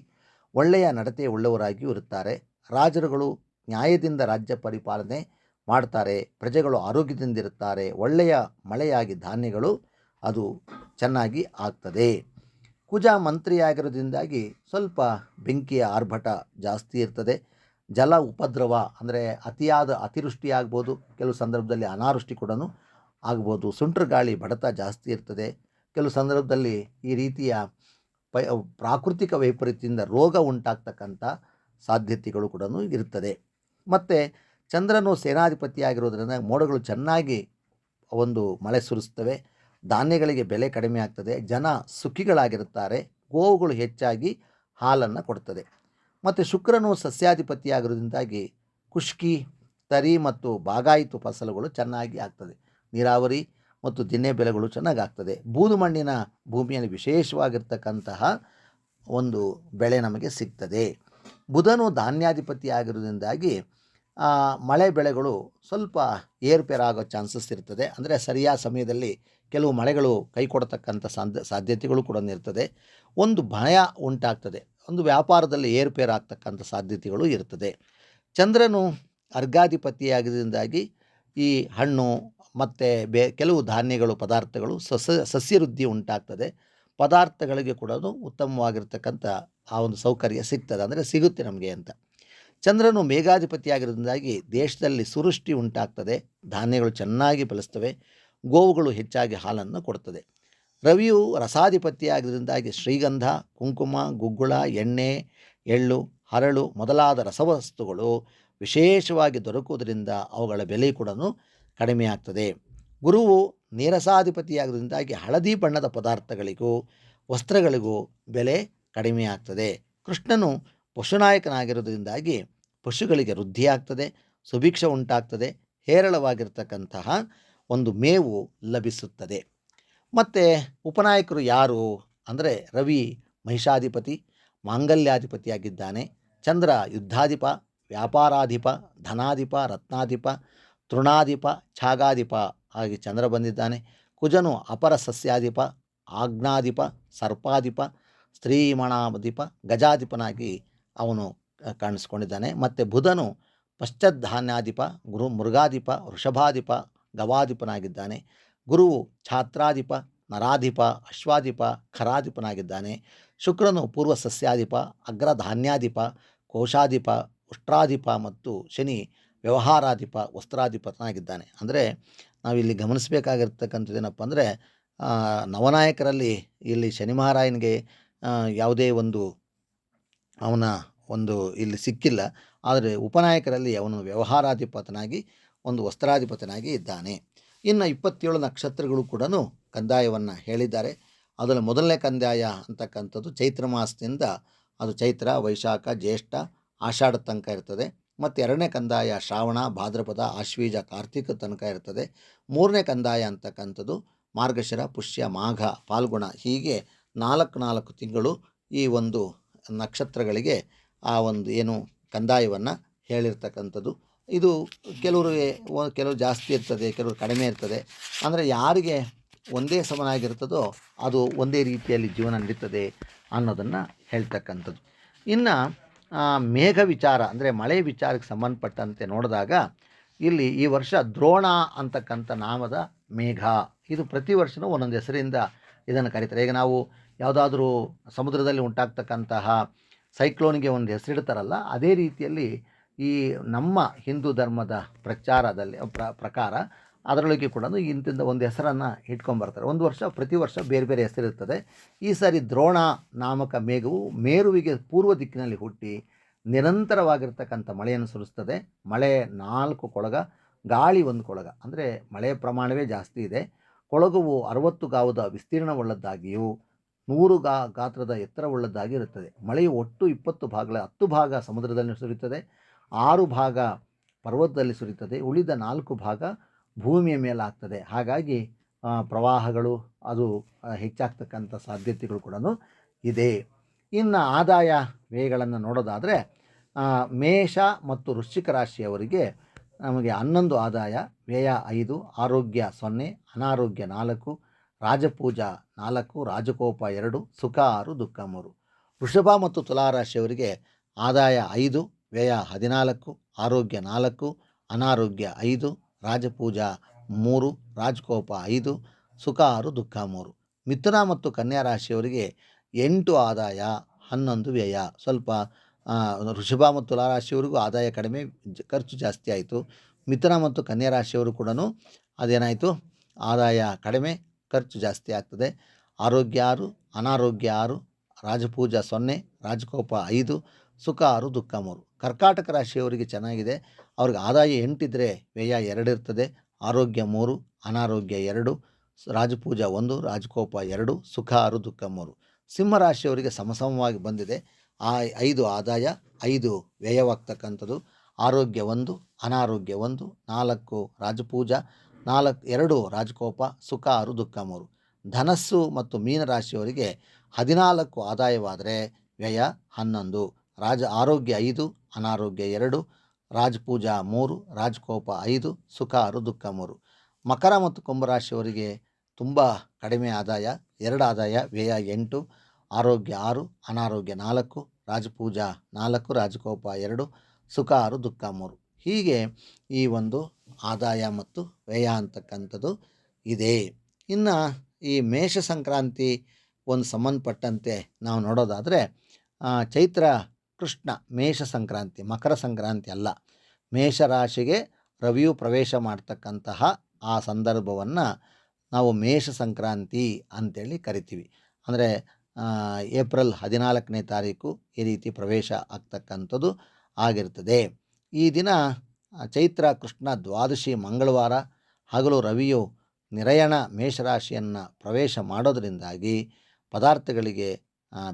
ಒಳ್ಳೆಯ ನಡತೆ ಉಳ್ಳವರಾಗಿಯೂ ಇರುತ್ತಾರೆ. ರಾಜರುಗಳು ನ್ಯಾಯದಿಂದ ರಾಜ್ಯ ಪರಿಪಾಲನೆ ಮಾಡ್ತಾರೆ. ಪ್ರಜೆಗಳು ಆರೋಗ್ಯದಿಂದಿರುತ್ತಾರೆ. ಒಳ್ಳೆಯ ಮಳೆಯಾಗಿ ಧಾನ್ಯಗಳು ಅದು ಚೆನ್ನಾಗಿ ಆಗ್ತದೆ. ಕುಜ ಮಂತ್ರಿಯಾಗಿರೋದ್ರಿಂದಾಗಿ ಸ್ವಲ್ಪ ಬೆಂಕಿಯ ಆರ್ಭಟ ಜಾಸ್ತಿ ಇರ್ತದೆ. ಜಲ ಉಪದ್ರವ ಅಂದರೆ ಅತಿವೃಷ್ಟಿ ಆಗ್ಬೋದು, ಕೆಲವು ಸಂದರ್ಭದಲ್ಲಿ ಅನಾವೃಷ್ಟಿ ಕೂಡ ಆಗ್ಬೋದು. ಸುಂಟ್ರ ಗಾಳಿ ಬಡತ ಜಾಸ್ತಿ ಇರ್ತದೆ. ಕೆಲವು ಸಂದರ್ಭದಲ್ಲಿ ಈ ರೀತಿಯ ಪ್ರಾಕೃತಿಕ ವೈಪರೀತ್ಯದಿಂದ ರೋಗ ಉಂಟಾಗ್ತಕ್ಕಂಥ ಸಾಧ್ಯತೆಗಳು ಕೂಡ ಇರ್ತದೆ. ಮತ್ತು ಚಂದ್ರನು ಸೇನಾಧಿಪತಿಯಾಗಿರೋದ್ರಿಂದ ಮೋಡಗಳು ಚೆನ್ನಾಗಿ ಒಂದು ಮಳೆ ಸುರಿಸ್ತವೆ. ಧಾನ್ಯಗಳಿಗೆ ಬೆಲೆ ಕಡಿಮೆ ಆಗ್ತದೆ. ಜನ ಸುಖಿಗಳಾಗಿರುತ್ತಾರೆ. ಗೋವುಗಳು ಹೆಚ್ಚಾಗಿ ಹಾಲನ್ನು ಕೊಡ್ತದೆ. ಮತ್ತು ಶುಕ್ರನು ಸಸ್ಯಾಧಿಪತಿಯಾಗಿರೋದ್ರಿಂದಾಗಿ ಕುಷ್ಕಿ, ತರಿ ಮತ್ತು ಬಾಗಾಯಿತು ಫಸಲುಗಳು ಚೆನ್ನಾಗಿ ಆಗ್ತದೆ. ನೀರಾವರಿ ಮತ್ತು ದಿನ್ನೆ ಬೆಳೆಗಳು ಚೆನ್ನಾಗಿ ಆಗ್ತದೆ. ಬೂದು ಮಣ್ಣಿನ ಭೂಮಿಯಲ್ಲಿ ವಿಶೇಷವಾಗಿರ್ತಕ್ಕಂತಹ ಒಂದು ಬೆಳೆ ನಮಗೆ ಸಿಗ್ತದೆ. ಬುಧನು ಧಾನ್ಯಾಧಿಪತಿ ಆಗಿರೋದ್ರಿಂದಾಗಿ ಮಳೆ ಬೆಳೆಗಳು ಸ್ವಲ್ಪ ಏರುಪೇರಾಗೋ ಚಾನ್ಸಸ್ ಇರ್ತದೆ. ಅಂದರೆ ಸರಿಯಾದ ಸಮಯದಲ್ಲಿ ಕೆಲವು ಮಳೆಗಳು ಕೈ ಕೊಡತಕ್ಕಂಥ ಸಾಧ್ಯತೆಗಳು ಕೂಡ ಇರ್ತದೆ. ಒಂದು ಭಯ ಉಂಟಾಗ್ತದೆ. ಒಂದು ವ್ಯಾಪಾರದಲ್ಲಿ ಏರುಪೇರಾಗ್ತಕ್ಕಂಥ ಸಾಧ್ಯತೆಗಳು ಇರ್ತದೆ. ಚಂದ್ರನು ಅರ್ಘಾಧಿಪತಿಯಾಗಿರೋದ್ರಿಂದಾಗಿ ಈ ಹಣ್ಣು ಮತ್ತು ಕೆಲವು ಧಾನ್ಯಗಳು ಪದಾರ್ಥಗಳು ಸಸ್ಯವೃದ್ಧಿ ಉಂಟಾಗ್ತದೆ. ಪದಾರ್ಥಗಳಿಗೆ ಕೂಡ ಉತ್ತಮವಾಗಿರ್ತಕ್ಕಂಥ ಆ ಒಂದು ಸೌಕರ್ಯ ಸಿಗ್ತದೆ, ಅಂದರೆ ಸಿಗುತ್ತೆ ನಮಗೆ ಅಂತ. ಚಂದ್ರನು ಮೇಘಾಧಿಪತಿಯಾಗಿರೋದ್ರಿಂದಾಗಿ ದೇಶದಲ್ಲಿ ಸುವೃಷ್ಟಿ ಉಂಟಾಗ್ತದೆ. ಧಾನ್ಯಗಳು ಚೆನ್ನಾಗಿ ಫಲಿಸ್ತವೆ. ಗೋವುಗಳು ಹೆಚ್ಚಾಗಿ ಹಾಲನ್ನು ಕೊಡ್ತದೆ. ರವಿಯು ರಸಾಧಿಪತಿಯಾಗಿರೋದ್ರಿಂದಾಗಿ ಶ್ರೀಗಂಧ, ಕುಂಕುಮ, ಗುಗ್ಗುಳ, ಎಣ್ಣೆ, ಎಳ್ಳು, ಹರಳು ಮೊದಲಾದ ರಸವಸ್ತುಗಳು ವಿಶೇಷವಾಗಿ ದೊರಕುವುದರಿಂದ ಅವುಗಳ ಬೆಲೆ ಕೂಡ ಕಡಿಮೆ ಆಗ್ತದೆ. ಗುರುವು ನೀರಸಾಧಿಪತಿಯಾಗೋದ್ರಿಂದಾಗಿ ಹಳದಿ ಬಣ್ಣದ ಪದಾರ್ಥಗಳಿಗೂ ವಸ್ತ್ರಗಳಿಗೂ ಬೆಲೆ ಕಡಿಮೆ ಆಗ್ತದೆ. ಕೃಷ್ಣನು ಪಶುನಾಯಕನಾಗಿರೋದ್ರಿಂದಾಗಿ ಪಶುಗಳಿಗೆ ವೃದ್ಧಿಯಾಗ್ತದೆ, ಸುಭಿಕ್ಷ ಉಂಟಾಗ್ತದೆ, ಹೇರಳವಾಗಿರ್ತಕ್ಕಂತಹ ಒಂದು ಮೇವು ಲಭಿಸುತ್ತದೆ. ಮತ್ತು ಉಪನಾಯಕರು ಯಾರು ಅಂದರೆ ರವಿ ಮಹಿಷಾಧಿಪತಿ, ಮಾಂಗಲ್ಯಾಧಿಪತಿಯಾಗಿದ್ದಾನೆ. ಚಂದ್ರ ಯುದ್ಧಾಧಿಪ, ವ್ಯಾಪಾರಾಧಿಪ, ಧನಾಧಿಪ, ರತ್ನಾಧಿಪ, ತೃಣಾಧಿಪ, ಛಾಗಾಧಿಪ ಆಗಿ ಚಂದ್ರ ಬಂದಿದ್ದಾನೆ. ಕುಜನು ಅಪರ ಸಸ್ಯಾಧಿಪ, ಆಜ್ಞಾಧಿಪ, ಸರ್ಪಾಧಿಪ, ಸ್ತ್ರೀಮಣಾಧಿಪ, ಗಜಾಧಿಪನಾಗಿ ಅವನು ಕಾಣಿಸ್ಕೊಂಡಿದ್ದಾನೆ. ಮತ್ತು ಬುಧನು ಪಶ್ಚದ್ಧಾನ್ಯಾಧಿಪ, ಮೃಗಾಧಿಪ, ವೃಷಭಾಧಿಪ, ಗವಾಧಿಪನಾಗಿದ್ದಾನೆ. ಗುರುವು ಛಾತ್ರಾಧಿಪ, ನರಾಧಿಪ, ಅಶ್ವಾಧಿಪ, ಖರಾಧಿಪನಾಗಿದ್ದಾನೆ. ಶುಕ್ರನು ಪೂರ್ವ ಸಸ್ಯಾಧಿಪ, ಅಗ್ರಧಾನ್ಯಾಧಿಪ, ಕೋಶಾಧಿಪ, ಉಷ್ಟ್ರಾಧಿಪ ಮತ್ತು ಶನಿ ವ್ಯವಹಾರಾಧಿಪ, ವಸ್ತ್ರಾಧಿಪತನಾಗಿದ್ದಾನೆ. ಅಂದರೆ ನಾವಿಲ್ಲಿ ಗಮನಿಸಬೇಕಾಗಿರ್ತಕ್ಕಂಥದ್ದು ಏನಪ್ಪ ಅಂದರೆ ನವನಾಯಕರಲ್ಲಿ ಇಲ್ಲಿ ಶನಿ ಮಹಾರಾಯನಿಗೆ ಯಾವುದೇ ಅವನ ಇಲ್ಲಿ ಸಿಕ್ಕಿಲ್ಲ. ಆದರೆ ಉಪನಾಯಕರಲ್ಲಿ ಅವನು ವ್ಯವಹಾರಾಧಿಪತನಾಗಿ ವಸ್ತ್ರಾಧಿಪತನಾಗಿ ಇದ್ದಾನೆ. ಇನ್ನು 27 ನಕ್ಷತ್ರಗಳು ಕೂಡ ಕಂದಾಯವನ್ನು ಹೇಳಿದ್ದಾರೆ. ಅದರಲ್ಲಿ ಮೊದಲನೇ ಕಂದಾಯ ಅಂತಕ್ಕಂಥದ್ದು ಚೈತ್ರ ಮಾಸದಿಂದ, ಅದು ಚೈತ್ರ, ವೈಶಾಖ, ಜ್ಯೇಷ್ಠ, ಆಷಾಢ ತನಕ ಇರ್ತದೆ. ಮತ್ತು ಎರಡನೇ ಕಂದಾಯ ಶ್ರಾವಣ, ಭಾದ್ರಪದ, ಆಶ್ವೀಜ, ಕಾರ್ತಿಕ ತನಕ ಇರ್ತದೆ. ಮೂರನೇ ಕಂದಾಯ ಅಂತಕ್ಕಂಥದ್ದು ಮಾರ್ಗಶಿರ, ಪುಷ್ಯ, ಮಾಘ, ಫಾಲ್ಗುಣ, ಹೀಗೆ 4 ತಿಂಗಳು ಈ ಒಂದು ನಕ್ಷತ್ರಗಳಿಗೆ ಆ ಏನು ಕಂದಾಯವನ್ನು ಹೇಳಿರ್ತಕ್ಕಂಥದ್ದು. ಇದು ಕೆಲವು ಜಾಸ್ತಿ ಇರ್ತದೆ, ಕೆಲವರು ಕಡಿಮೆ ಇರ್ತದೆ. ಅಂದರೆ ಯಾರಿಗೆ ಒಂದೇ ಸಮನಾಗಿರ್ತದೋ ಅದು ಒಂದೇ ರೀತಿಯಲ್ಲಿ ಜೀವನ ನಡೀತದೆ ಅನ್ನೋದನ್ನು ಹೇಳ್ತಕ್ಕಂಥದ್ದು. ಇನ್ನು ಮೇಘ ವಿಚಾರ ಅಂದರೆ ಮಳೆ ವಿಚಾರಕ್ಕೆ ಸಂಬಂಧಪಟ್ಟಂತೆ ನೋಡಿದಾಗ ಇಲ್ಲಿ ಈ ವರ್ಷ ದ್ರೋಣ ಅಂತಕ್ಕಂಥ ನಾಮದ ಮೇಘ, ಇದು ಪ್ರತಿ ವರ್ಷವೂ ಒಂದೊಂದು ಹೆಸರಿಂದ ಇದನ್ನು ಕರೀತಾರೆ. ಈಗ ನಾವು ಯಾವುದಾದ್ರೂ ಸಮುದ್ರದಲ್ಲಿ ಉಂಟಾಗ್ತಕ್ಕಂತಹ ಸೈಕ್ಲೋನಿಗೆ ಒಂದು ಹೆಸರಿಡ್ತಾರಲ್ಲ, ಅದೇ ರೀತಿಯಲ್ಲಿ ಈ ನಮ್ಮ ಹಿಂದೂ ಧರ್ಮದ ಪ್ರಕಾರ ಅದರೊಳಗೆ ಕೂಡ ಇಂತಿಂದ ಒಂದು ಹೆಸರನ್ನು ಇಟ್ಕೊಂಬರ್ತಾರೆ. ಪ್ರತಿ ವರ್ಷ ಬೇರೆ ಬೇರೆ ಹೆಸರಿರ್ತದೆ. ಈ ಸಾರಿ ದ್ರೋಣ ನಾಮಕ ಮೇಘವು ಮೇರುವಿಗೆ ಪೂರ್ವ ದಿಕ್ಕಿನಲ್ಲಿ ಹುಟ್ಟಿ ನಿರಂತರವಾಗಿರ್ತಕ್ಕಂಥ ಮಳೆಯನ್ನು ಸುರಿಸ್ತದೆ. ಮಳೆ 4 ಕೊಳಗ, ಗಾಳಿ 1 ಕೊಳಗ, ಅಂದರೆ ಮಳೆಯ ಪ್ರಮಾಣವೇ ಜಾಸ್ತಿ ಇದೆ. ಕೊಳಗವು 60 ಗಾವದ ವಿಸ್ತೀರ್ಣವುಳ್ಳದ್ದಾಗಿಯೂ 100 ಗಾತ್ರದ ಎತ್ತರವುಳ್ಳದ್ದಾಗಿ ಇರುತ್ತದೆ. ಮಳೆಯು ಒಟ್ಟು 20 ಭಾಗಗಳ 10 ಭಾಗ ಸಮುದ್ರದಲ್ಲಿ ಸುರಿಯುತ್ತದೆ, 6 ಭಾಗ ಪರ್ವತದಲ್ಲಿ ಸುರಿಯುತ್ತದೆ, ಉಳಿದ 4 ಭಾಗ ಭೂಮಿಯ ಮೇಲಾಗ್ತದೆ. ಹಾಗಾಗಿ ಪ್ರವಾಹಗಳು ಅದು ಹೆಚ್ಚಾಗ್ತಕ್ಕಂಥ ಸಾಧ್ಯತೆಗಳು ಕೂಡ ಇದೆ. ಇನ್ನು ಆದಾಯ ವ್ಯಯಗಳನ್ನು ನೋಡೋದಾದರೆ ಮೇಷ ಮತ್ತು ವೃಶ್ಚಿಕ ರಾಶಿಯವರಿಗೆ ನಮಗೆ 11 ಆದಾಯ, ವ್ಯಯ 5, ಆರೋಗ್ಯ 0, ಅನಾರೋಗ್ಯ 4, ರಾಜಪೂಜಾ 4, ರಾಜಕೋಪ 2, ಸುಖ 6, ದುಃಖ 3. ವೃಷಭ ಮತ್ತು ತುಲಾ ರಾಶಿಯವರಿಗೆ ಆದಾಯ 5, ವ್ಯಯ 14, ಆರೋಗ್ಯ 4, ಅನಾರೋಗ್ಯ 5, ರಾಜಪೂಜಾ 3, ರಾಜಕೋಪ 5, ಸುಖ 6, ದುಃಖ 3. ಮಿಥುನ ಮತ್ತು ಕನ್ಯಾ ರಾಶಿಯವರಿಗೆ 8 ಆದಾಯ, 11 ವ್ಯಯ. ಸ್ವಲ್ಪ ವೃಷಭ ಮತ್ತು ತುಲಾ ರಾಶಿಯವರಿಗೂ ಆದಾಯ ಕಡಿಮೆ, ಖರ್ಚು ಜಾಸ್ತಿ ಆಯಿತು. ಮಿಥುನ ಮತ್ತು ಕನ್ಯಾ ರಾಶಿಯವರು ಕೂಡ ಅದೇನಾಯಿತು, ಆದಾಯ ಕಡಿಮೆ, ಖರ್ಚು ಜಾಸ್ತಿ ಆಗ್ತದೆ. ಆರೋಗ್ಯ 6, ಅನಾರೋಗ್ಯ 6, ರಾಜಪೂಜಾ 0, ರಾಜಕೋಪ 5, ಸುಖ 6, ದುಃಖ 3. ಕರ್ಕಾಟಕ ರಾಶಿಯವರಿಗೆ ಚೆನ್ನಾಗಿದೆ. ಅವ್ರಿಗೆ ಆದಾಯ 8 ಇದ್ದರೆ ವ್ಯಯ 2 ಇರ್ತದೆ. ಆರೋಗ್ಯ 3, ಅನಾರೋಗ್ಯ 2, ರಾಜಪೂಜಾ 1, ರಾಜಕೋಪ 2, ಸುಖ 6, ದುಃಖ 3. ಸಿಂಹರಾಶಿಯವರಿಗೆ ಸಮಸಮವಾಗಿ ಬಂದಿದೆ. 5 ಆದಾಯ, 5 ವ್ಯಯವಾಗ್ತಕ್ಕಂಥದ್ದು. ಆರೋಗ್ಯ 1, ಅನಾರೋಗ್ಯ 1, 4 ರಾಜಪೂಜಾ, 2 ರಾಜಕೋಪ, ಸುಖ 6, ದುಃಖ 3. ಧನಸ್ಸು ಮತ್ತು ಮೀನರಾಶಿಯವರಿಗೆ 14 ಆದಾಯವಾದರೆ ವ್ಯಯ 11. ಆರೋಗ್ಯ 5, ಅನಾರೋಗ್ಯ 2, ರಾಜಪೂಜಾ 3, ರಾಜಕೋಪ 5, ಸುಖ 6, ದುಃಖ 3. ಮಕರ ಮತ್ತು ಕುಂಭರಾಶಿಯವರಿಗೆ ತುಂಬ ಕಡಿಮೆ ಆದಾಯ, 2 ಆದಾಯ, ವ್ಯಯ 8, ಆರೋಗ್ಯ 6, ಅನಾರೋಗ್ಯ 4, ರಾಜಪೂಜಾ 4, ರಾಜಕೋಪ 2, ಸುಖ 6, ದುಃಖ 3. ಹೀಗೆ ಈ ಒಂದು ಆದಾಯ ಮತ್ತು ವ್ಯಯ ಅಂತಕ್ಕಂಥದ್ದು ಇದೆ. ಇನ್ನು ಈ ಮೇಷ ಸಂಕ್ರಾಂತಿ ಒಂದು ಸಂಬಂಧಪಟ್ಟಂತೆ ನಾವು ನೋಡೋದಾದರೆ, ಚೈತ್ರ ಕೃಷ್ಣ ಮೇಷ ಸಂಕ್ರಾಂತಿ, ಮಕರ ಸಂಕ್ರಾಂತಿ ಅಲ್ಲ. ಮೇಷರಾಶಿಗೆ ರವಿಯು ಪ್ರವೇಶ ಮಾಡ್ತಕ್ಕಂತಹ ಆ ಸಂದರ್ಭವನ್ನು ನಾವು ಮೇಷ ಸಂಕ್ರಾಂತಿ ಅಂತೇಳಿ ಕರಿತೀವಿ. ಅಂದರೆ ಏಪ್ರಿಲ್ 14ನೇ ತಾರೀಕು ಈ ರೀತಿ ಪ್ರವೇಶ ಆಗ್ತಕ್ಕಂಥದ್ದು ಆಗಿರ್ತದೆ. ಈ ದಿನ ಚೈತ್ರ ಕೃಷ್ಣ ದ್ವಾದಶಿ ಮಂಗಳವಾರ, ಹಗಲು ರವಿಯು ನಿರಯಣ ಮೇಷರಾಶಿಯನ್ನು ಪ್ರವೇಶ ಮಾಡೋದರಿಂದಾಗಿ ಪದಾರ್ಥಗಳಿಗೆ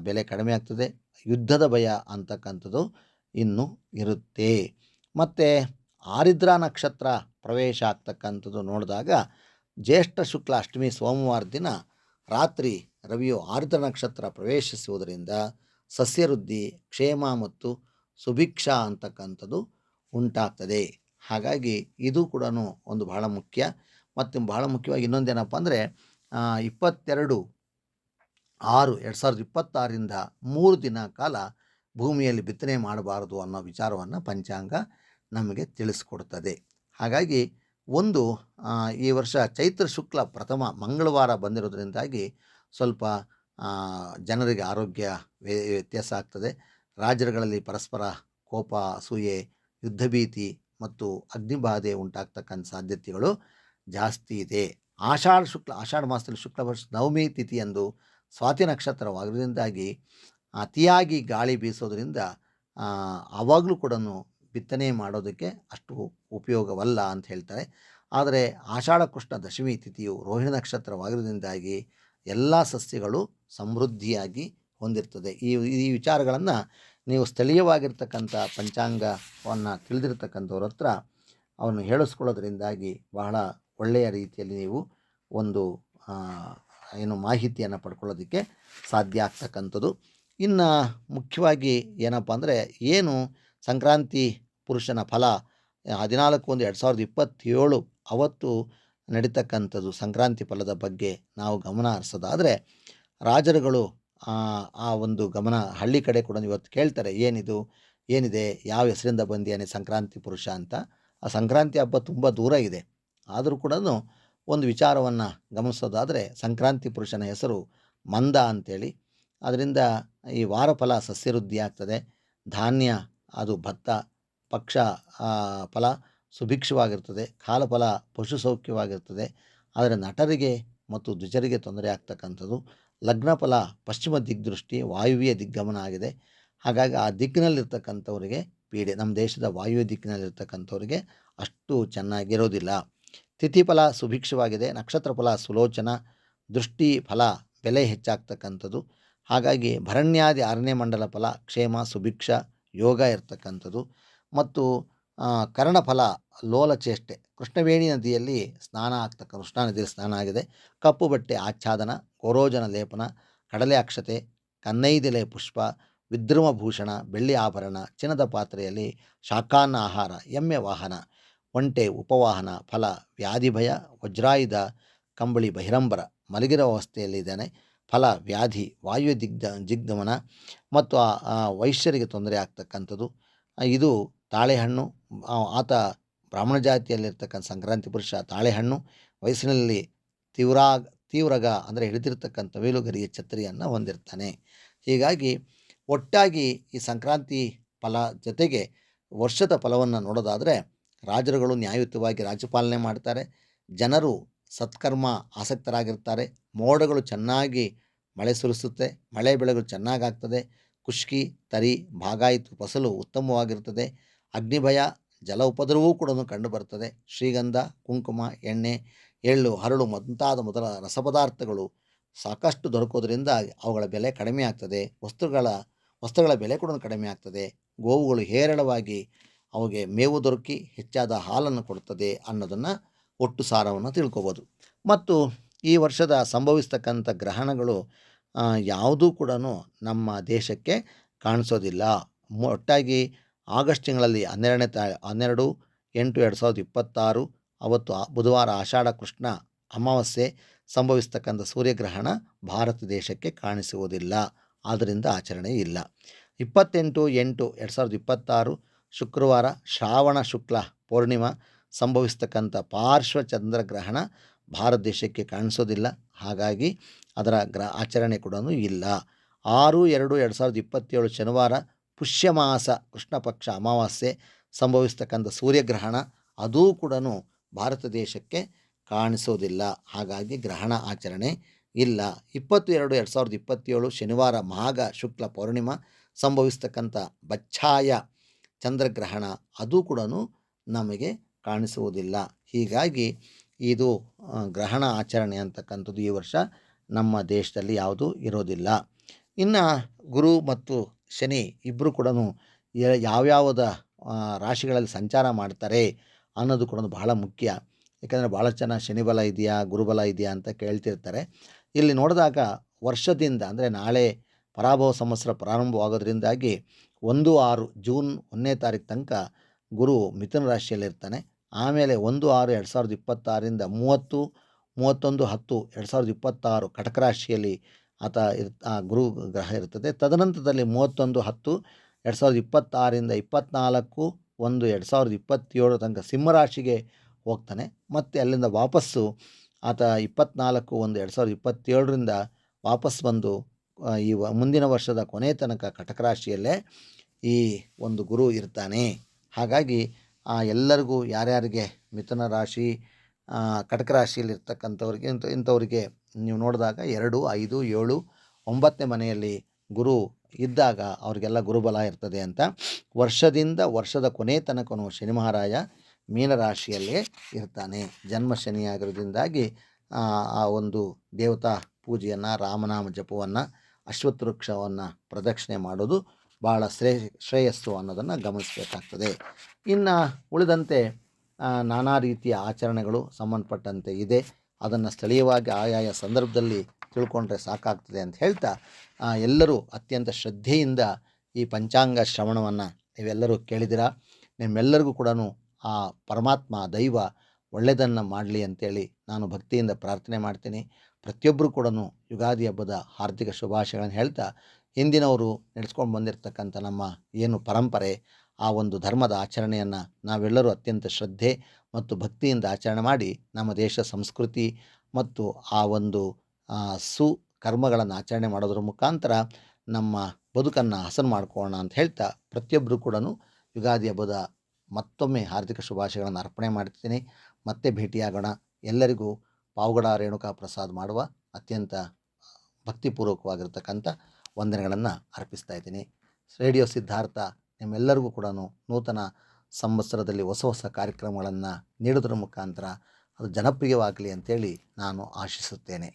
ಬೆಲೆ ಕಡಿಮೆ ಆಗ್ತದೆ. ಯುದ್ಧದ ಭಯ ಅಂತಕ್ಕಂಥದ್ದು ಇನ್ನೂ ಇರುತ್ತೆ. ಮತ್ತು ಆರಿದ್ರ ನಕ್ಷತ್ರ ಪ್ರವೇಶ ಆಗ್ತಕ್ಕಂಥದ್ದು ನೋಡಿದಾಗ ಜ್ಯೇಷ್ಠ ಶುಕ್ಲ ಅಷ್ಟಮಿ ಸೋಮವಾರ ದಿನ ರಾತ್ರಿ ರವಿಯು ಆರಿದ್ರ ನಕ್ಷತ್ರ ಪ್ರವೇಶಿಸುವುದರಿಂದ ಸಸ್ಯವೃದ್ಧಿ, ಕ್ಷೇಮ ಮತ್ತು ಸುಭಿಕ್ಷಾ ಅಂತಕ್ಕಂಥದ್ದು ಉಂಟಾಗ್ತದೆ. ಹಾಗಾಗಿ ಇದು ಕೂಡ ಒಂದು ಬಹಳ ಮುಖ್ಯ. ಮತ್ತು ಬಹಳ ಮುಖ್ಯವಾಗಿ ಇನ್ನೊಂದೇನಪ್ಪ ಅಂದರೆ 22/6/2026ರಿಂದ 3 ದಿನ ಕಾಲ ಭೂಮಿಯಲ್ಲಿ ಬಿತ್ತನೆ ಮಾಡಬಾರದು ಅನ್ನೋ ವಿಚಾರವನ್ನು ಪಂಚಾಂಗ ನಮಗೆ ತಿಳಿಸ್ಕೊಡ್ತದೆ. ಹಾಗಾಗಿ ಈ ವರ್ಷ ಚೈತ್ರ ಶುಕ್ಲ ಪ್ರಥಮ ಮಂಗಳವಾರ ಬಂದಿರೋದ್ರಿಂದಾಗಿ ಸ್ವಲ್ಪ ಜನರಿಗೆ ಆರೋಗ್ಯ ವ್ಯತ್ಯಾಸ ಆಗ್ತದೆ. ರಾಜ್ಯಗಳಲ್ಲಿ ಪರಸ್ಪರ ಕೋಪ, ಅಸೂಯೆ, ಯುದ್ಧ ಭೀತಿ ಮತ್ತು ಅಗ್ನಿಬಾಧೆ ಉಂಟಾಗ್ತಕ್ಕಂಥ ಸಾಧ್ಯತೆಗಳು ಜಾಸ್ತಿ ಇದೆ. ಆಷಾಢ ಮಾಸದಲ್ಲಿ ಶುಕ್ಲ ಪಕ್ಷ ನವಮಿ ತಿಥಿಯಂದು ಸ್ವಾತಿ ನಕ್ಷತ್ರವಾಗಿರೋದ್ರಿಂದಾಗಿ ಅತಿಯಾಗಿ ಗಾಳಿ ಬೀಸೋದ್ರಿಂದ ಆವಾಗಲೂ ಕೂಡ ಬಿತ್ತನೆ ಮಾಡೋದಕ್ಕೆ ಅಷ್ಟು ಉಪಯೋಗವಲ್ಲ ಅಂತ ಹೇಳ್ತಾರೆ. ಆದರೆ ಆಷಾಢ ಕೃಷ್ಣ ದಶಮಿ ತಿಥಿಯು ರೋಹಿಣಿ ನಕ್ಷತ್ರವಾಗಿರೋದ್ರಿಂದಾಗಿ ಎಲ್ಲ ಸಸ್ಯಗಳು ಸಮೃದ್ಧಿಯಾಗಿ ಹೊಂದಿರ್ತದೆ. ಈ ವಿಚಾರಗಳನ್ನು ನೀವು ಸ್ಥಳೀಯವಾಗಿರ್ತಕ್ಕಂಥ ಪಂಚಾಂಗವನ್ನು ತಿಳಿದಿರ್ತಕ್ಕಂಥವ್ರ ಹತ್ರ ಅವನ್ನು ಹೇಳಿಸ್ಕೊಳ್ಳೋದ್ರಿಂದಾಗಿ ಬಹಳ ಒಳ್ಳೆಯ ರೀತಿಯಲ್ಲಿ ನೀವು ಒಂದು ಮಾಹಿತಿಯನ್ನು ಪಡ್ಕೊಳ್ಳೋದಕ್ಕೆ ಸಾಧ್ಯ ಆಗ್ತಕ್ಕಂಥದ್ದು. ಇನ್ನು ಮುಖ್ಯವಾಗಿ ಏನಪ್ಪ ಅಂದರೆ, ಸಂಕ್ರಾಂತಿ ಪುರುಷನ ಫಲ 14/1/2027 ಅವತ್ತು ನಡೀತಕ್ಕಂಥದ್ದು ಸಂಕ್ರಾಂತಿ ಫಲದ ಬಗ್ಗೆ ನಾವು ಗಮನ ಹರಿಸೋದಾದರೆ, ರಾಜರುಗಳು ಆ ಒಂದು ಗಮನ ಹಳ್ಳಿ ಕಡೆ ಕೂಡ ಇವತ್ತು ಕೇಳ್ತಾರೆ, ಏನಿದೆ, ಯಾವ ಹೆಸರಿಂದ ಬಂದಿಯಾನೆ ಸಂಕ್ರಾಂತಿ ಪುರುಷ ಅಂತ. ಆ ಸಂಕ್ರಾಂತಿ ಹಬ್ಬ ತುಂಬ ದೂರ ಇದೆ. ಆದರೂ ಕೂಡ ಒಂದು ವಿಚಾರವನ್ನು ಗಮನಿಸೋದಾದರೆ, ಸಂಕ್ರಾಂತಿ ಪುರುಷನ ಹೆಸರು ಮಂದ ಅಂಥೇಳಿ. ಅದರಿಂದ ಈ ವಾರಫಲ ಸಸ್ಯವೃದ್ಧಿ ಆಗ್ತದೆ. ಧಾನ್ಯ ಅದು ಭತ್ತ, ಪಕ್ಷ ಫಲ ಸುಭಿಕ್ಷವಾಗಿರ್ತದೆ. ಕಾಲಫಲ ಪಶು ಸೌಖ್ಯವಾಗಿರ್ತದೆ. ಆದರೆ ನಟರಿಗೆ ಮತ್ತು ದ್ವಿಜರಿಗೆ ತೊಂದರೆ ಆಗ್ತಕ್ಕಂಥದ್ದು. ಲಗ್ನ ಫಲ ಪಶ್ಚಿಮ ದಿಗ್ದೃಷ್ಟಿ, ವಾಯುವ್ಯ ದಿಗ್ಗಮನ ಆಗಿದೆ. ಹಾಗಾಗಿ ಆ ದಿಕ್ಕಿನಲ್ಲಿರ್ತಕ್ಕಂಥವರಿಗೆ ಪೀಡೆ. ನಮ್ಮ ದೇಶದ ವಾಯುವ್ಯ ದಿಕ್ಕಿನಲ್ಲಿರ್ತಕ್ಕಂಥವ್ರಿಗೆ ಅಷ್ಟು ಚೆನ್ನಾಗಿರೋದಿಲ್ಲ. ತಿಥಿ ಫಲ ಸುಭಿಕ್ಷವಾಗಿದೆ. ನಕ್ಷತ್ರ ಫಲ ಸುಲೋಚನ, ದೃಷ್ಟಿ ಫಲ ಬೆಲೆ ಹೆಚ್ಚಾಗ್ತಕ್ಕಂಥದ್ದು. ಹಾಗಾಗಿ ಭರಣ್ಯಾದಿ 6ನೇ ಮಂಡಲ ಫಲ ಕ್ಷೇಮ, ಸುಭಿಕ್ಷ, ಯೋಗ ಇರ್ತಕ್ಕಂಥದ್ದು. ಮತ್ತು ಕರ್ಣಫಲ ಲೋಲಚೇಷ್ಟೆ. ಕೃಷ್ಣವೇಣಿ ನದಿಯಲ್ಲಿ ಸ್ನಾನ ಕೃಷ್ಣಾ ನದಿಯಲ್ಲಿ ಸ್ನಾನ ಆಗಿದೆ. ಕಪ್ಪು ಬಟ್ಟೆ ಆಚ್ಛಾದನ, ಗೋರೋಜನ ಲೇಪನ, ಕಡಲೆ ಅಕ್ಷತೆ, ಕನ್ನೈದೆಲೆ ಪುಷ್ಪ, ವಿದ್ರುಮ ಭೂಷಣ, ಬೆಳ್ಳಿ ಆಭರಣ, ಚಿನ್ನದ ಪಾತ್ರೆಯಲ್ಲಿ ಶಾಖಾನ್ನ ಆಹಾರ, ಎಮ್ಮೆ ವಾಹನ, ಒಂಟೆ ಉಪವಾಹನ, ಫಲ ವ್ಯಾಧಿ ಭಯ, ವಜ್ರಾಯುಧ ಕಂಬಳಿ ಬಹಿರಂಬರ, ಮಲಗಿರೋ ಅವಸ್ಥೆಯಲ್ಲಿದ್ದಾನೆ, ಫಲ ವ್ಯಾಧಿ ವಾಯು ದಿಗ್ಗಮನ ಮತ್ತು ವೈಶ್ಯರಿಗೆ ತೊಂದರೆ ಆಗ್ತಕ್ಕಂಥದ್ದು. ಇದು ತಾಳೆಹಣ್ಣು, ಆತ ಬ್ರಾಹ್ಮಣ ಜಾತಿಯಲ್ಲಿರ್ತಕ್ಕಂಥ ಸಂಕ್ರಾಂತಿ ಪುರುಷ ತಾಳೆಹಣ್ಣು, ವಯಸ್ಸಿನಲ್ಲಿ ತೀವ್ರಗ ಅಂದರೆ ಹಿಡಿದಿರ್ತಕ್ಕಂಥ ವೇಲುಗರಿಯ ಛತ್ರಿಯನ್ನು ಹೊಂದಿರ್ತಾನೆ. ಹೀಗಾಗಿ ಒಟ್ಟಾಗಿ ಈ ಸಂಕ್ರಾಂತಿ ಫಲ ಜೊತೆಗೆ ವರ್ಷದ ಫಲವನ್ನು ನೋಡೋದಾದರೆ ರಾಜರುಗಳು ನ್ಯಾಯಯುತವಾಗಿ ರಾಜ್ಯಪಾಲನೆ ಮಾಡ್ತಾರೆ, ಜನರು ಸತ್ಕರ್ಮ ಆಸಕ್ತರಾಗಿರ್ತಾರೆ, ಮೋಡಗಳು ಚೆನ್ನಾಗಿ ಮಳೆ ಸುರಿಸುತ್ತೆ, ಮಳೆ ಬೆಳೆಗಳು ಚೆನ್ನಾಗಾಗ್ತದೆ, ಖುಷ್ಕಿ ತರಿ ಭಾಗಾಯಿತು ಫಸಲು ಉತ್ತಮವಾಗಿರ್ತದೆ, ಅಗ್ನಿಭಯ ಜಲ ಉಪದ್ರವವೂ ಕೂಡ ಕಂಡುಬರ್ತದೆ, ಶ್ರೀಗಂಧ ಕುಂಕುಮ ಎಣ್ಣೆ ಎಳ್ಳು ಹರಳು ಮುಂತಾದ ಮೊದಲ ರಸಪದಾರ್ಥಗಳು ಸಾಕಷ್ಟು ದೊರಕೋದ್ರಿಂದ ಅವುಗಳ ಬೆಲೆ ಕಡಿಮೆ ಆಗ್ತದೆ, ವಸ್ತುಗಳ ಬೆಲೆ ಕೂಡ ಕಡಿಮೆ ಆಗ್ತದೆ, ಗೋವುಗಳು ಹೇರಳವಾಗಿ ಅವುಗೆ ಮೇವು ದೊರಕಿ ಹೆಚ್ಚಾದ ಹಾಲನ್ನು ಕೊಡ್ತದೆ ಅನ್ನೋದನ್ನು ಒಟ್ಟು ಸಾರವನ್ನು ತಿಳ್ಕೊಬೋದು. ಮತ್ತು ಈ ವರ್ಷದ ಸಂಭವಿಸ್ತಕ್ಕಂಥ ಗ್ರಹಣಗಳು ಯಾವುದೂ ಕೂಡ ನಮ್ಮ ದೇಶಕ್ಕೆ ಕಾಣಿಸೋದಿಲ್ಲ. ಒಟ್ಟಾಗಿ ಆಗಸ್ಟ್ ತಿಂಗಳಲ್ಲಿ 12/8/2026 ಅವತ್ತು ಬುಧವಾರ ಆಷಾಢ ಕೃಷ್ಣ ಅಮಾವಾಸ್ಯೆ ಸಂಭವಿಸ್ತಕ್ಕಂಥ ಸೂರ್ಯಗ್ರಹಣ ಭಾರತ ದೇಶಕ್ಕೆ ಕಾಣಿಸುವುದಿಲ್ಲ, ಆದ್ದರಿಂದ ಆಚರಣೆ ಇಲ್ಲ. 28/8/2026 ಶುಕ್ರವಾರ ಶ್ರಾವಣ ಶುಕ್ಲ ಪೂರ್ಣಿಮಾ ಸಂಭವಿಸ್ತಕ್ಕಂಥ ಪಾರ್ಶ್ವ ಚಂದ್ರಗ್ರಹಣ ಭಾರತ ದೇಶಕ್ಕೆ ಕಾಣಿಸೋದಿಲ್ಲ, ಹಾಗಾಗಿ ಅದರ ಆಚರಣೆ ಕೂಡ ಇಲ್ಲ. 6/2/2027 ಶನಿವಾರ ಪುಷ್ಯಮಾಸ ಕೃಷ್ಣ ಪಕ್ಷ ಅಮಾವಾಸ್ಯೆ ಸಂಭವಿಸ್ತಕ್ಕಂಥ ಸೂರ್ಯಗ್ರಹಣ ಅದೂ ಕೂಡ ಭಾರತ ದೇಶಕ್ಕೆ ಕಾಣಿಸೋದಿಲ್ಲ, ಹಾಗಾಗಿ ಗ್ರಹಣ ಆಚರಣೆ ಇಲ್ಲ. 20/2/2027 ಶನಿವಾರ ಮಾಘ ಶುಕ್ಲ ಪೌರ್ಣಿಮಾ ಸಂಭವಿಸ್ತಕ್ಕಂಥ ಬಚ್ಛಾಯ ಚಂದ್ರಗ್ರಹಣ ಅದೂ ಕೂಡ ನಮಗೆ ಕಾಣಿಸುವುದಿಲ್ಲ. ಹೀಗಾಗಿ ಇದು ಗ್ರಹಣ ಆಚರಣೆ ಅಂತಕ್ಕಂಥದ್ದು ಈ ವರ್ಷ ನಮ್ಮ ದೇಶದಲ್ಲಿ ಯಾವುದೂ ಇರೋದಿಲ್ಲ. ಇನ್ನು ಗುರು ಮತ್ತು ಶನಿ ಇಬ್ಬರು ಕೂಡ ಯಾವ್ಯಾವುದ ರಾಶಿಗಳಲ್ಲಿ ಸಂಚಾರ ಮಾಡ್ತಾರೆ ಅನ್ನೋದು ಕೂಡ ಬಹಳ ಮುಖ್ಯ. ಯಾಕಂದರೆ ಭಾಳಷ್ಟು ಜನ ಶನಿಬಲ ಇದೆಯಾ ಗುರುಬಲ ಇದೆಯಾ ಅಂತ ಕೇಳ್ತಿರ್ತಾರೆ. ಇಲ್ಲಿ ನೋಡಿದಾಗ ವರ್ಷದಿಂದ ಅಂದರೆ ನಾಳೆ ಪರಾಭವ ಸಂವತ್ಸರ ಪ್ರಾರಂಭವಾಗೋದ್ರಿಂದಾಗಿ 1/6 ಜೂನ್ 1ನೇ ತಾರೀಕು ತನಕ ಗುರು ಮಿಥುನ ರಾಶಿಯಲ್ಲಿರ್ತಾನೆ. ಆಮೇಲೆ 1/6/2026ರಿಂದ 30/31/10/2026 ಕಟಕ ರಾಶಿಯಲ್ಲಿ ಆತ ಗುರು ಗ್ರಹ ಇರ್ತದೆ. ತದನಂತರದಲ್ಲಿ 31/10/2026ರಿಂದ 24/1/2027 ತನಕ ಸಿಂಹರಾಶಿಗೆ ಹೋಗ್ತಾನೆ. ಮತ್ತು ಅಲ್ಲಿಂದ ವಾಪಸ್ಸು ಆತ 24/1/2027ರಿಂದ ವಾಪಸ್ ಬಂದು ಈ ಮುಂದಿನ ವರ್ಷದ ಕೊನೆ ತನಕ ಕಟಕ ರಾಶಿಯಲ್ಲೇ ಈ ಒಂದು ಗುರು ಇರ್ತಾನೆ. ಹಾಗಾಗಿ ಎಲ್ಲರಿಗೂ ಯಾರ್ಯಾರಿಗೆ ಮಿಥುನ ರಾಶಿ ಕಟಕ ರಾಶಿಯಲ್ಲಿ ಇರ್ತಕ್ಕಂಥವ್ರಿಗೆ ಇಂಥವ್ರಿಗೆ ನೀವು ನೋಡಿದಾಗ 2, 5, 7, 9ನೇ ಮನೆಯಲ್ಲಿ ಗುರು ಇದ್ದಾಗ ಅವರಿಗೆಲ್ಲ ಗುರುಬಲ ಇರ್ತದೆ ಅಂತ. ವರ್ಷದ ಕೊನೆ ತನಕನೂ ಶನಿ ಮಹಾರಾಯ ಮೀನರಾಶಿಯಲ್ಲೇ ಇರ್ತಾನೆ. ಜನ್ಮ ಶನಿಯಾಗಿರೋದ್ರಿಂದಾಗಿ ಆ ಒಂದು ದೇವತಾ ಪೂಜೆಯನ್ನು, ರಾಮನಾಮ ಜಪವನ್ನು, ಅಶ್ವತ್ಥ ವೃಕ್ಷವನ್ನು ಪ್ರದಕ್ಷಿಣೆ ಮಾಡೋದು ಭಾಳ ಶ್ರೇಯಸ್ಸು ಅನ್ನೋದನ್ನು ಗಮನಿಸಬೇಕಾಗ್ತದೆ. ಇನ್ನು ಉಳಿದಂತೆ ನಾನಾ ರೀತಿಯ ಆಚರಣೆಗಳು ಸಂಬಂಧಪಟ್ಟಂತೆ ಇದೆ, ಅದನ್ನು ಸ್ಥಳೀಯವಾಗಿ ಆಯಾಯ ಸಂದರ್ಭದಲ್ಲಿ ತಿಳ್ಕೊಂಡ್ರೆ ಸಾಕಾಗ್ತದೆ ಅಂತ ಹೇಳ್ತಾ ಎಲ್ಲರೂ ಅತ್ಯಂತ ಶ್ರದ್ಧೆಯಿಂದ ಈ ಪಂಚಾಂಗ ಶ್ರವಣವನ್ನು ನೀವೆಲ್ಲರೂ ಕೇಳಿದಿರ. ನಿಮ್ಮೆಲ್ಲರಿಗೂ ಕೂಡ ಆ ಪರಮಾತ್ಮ ದೈವ ಒಳ್ಳೆಯದನ್ನು ಮಾಡಲಿ ಅಂತೇಳಿ ನಾನು ಭಕ್ತಿಯಿಂದ ಪ್ರಾರ್ಥನೆ ಮಾಡ್ತೀನಿ. ಪ್ರತಿಯೊಬ್ಬರು ಕೂಡ ಯುಗಾದಿ ಹಬ್ಬದ ಹಾರ್ದಿಕ ಶುಭಾಶಯಗಳನ್ನು ಹೇಳ್ತಾ, ಹಿಂದಿನವರು ನಡೆಸ್ಕೊಂಡು ಬಂದಿರತಕ್ಕಂಥ ನಮ್ಮ ಏನು ಪರಂಪರೆ, ಆ ಒಂದು ಧರ್ಮದ ಆಚರಣೆಯನ್ನು ನಾವೆಲ್ಲರೂ ಅತ್ಯಂತ ಶ್ರದ್ಧೆ ಮತ್ತು ಭಕ್ತಿಯಿಂದ ಆಚರಣೆ ಮಾಡಿ ನಮ್ಮ ದೇಶ ಸಂಸ್ಕೃತಿ ಮತ್ತು ಆ ಒಂದು ಸುಕರ್ಮಗಳನ್ನು ಆಚರಣೆ ಮಾಡೋದ್ರ ಮುಖಾಂತರ ನಮ್ಮ ಬದುಕನ್ನು ಹಸನು ಮಾಡ್ಕೊಳ್ಳೋಣ ಅಂತ ಹೇಳ್ತಾ, ಪ್ರತಿಯೊಬ್ಬರು ಕೂಡ ಯುಗಾದಿ ಹಬ್ಬದ ಮತ್ತೊಮ್ಮೆ ಹಾರ್ದಿಕ ಶುಭಾಶಯಗಳನ್ನು ಅರ್ಪಣೆ ಮಾಡ್ತೀನಿ. ಮತ್ತೆ ಭೇಟಿಯಾಗೋಣ. ಎಲ್ಲರಿಗೂ ಪಾವಗಡ ರೇಣುಕಾ ಪ್ರಸಾದ್ ಮಾಡುವ ಅತ್ಯಂತ ಭಕ್ತಿಪೂರ್ವಕವಾಗಿರ್ತಕ್ಕಂಥ ವಂದನೆಗಳನ್ನು ಅರ್ಪಿಸ್ತಾ ಇದ್ದೀನಿ. ರೇಡಿಯೋ ಸಿದ್ಧಾರ್ಥ ನಿಮ್ಮೆಲ್ಲರಿಗೂ ಕೂಡ ನೂತನ ಸಂವತ್ಸರದಲ್ಲಿ ಹೊಸ ಕಾರ್ಯಕ್ರಮಗಳನ್ನು ನೀಡೋದ್ರ ಮುಖಾಂತರ ಅದು ಜನಪ್ರಿಯವಾಗಲಿ ಅಂತೇಳಿ ನಾನು ಆಶಿಸುತ್ತೇನೆ.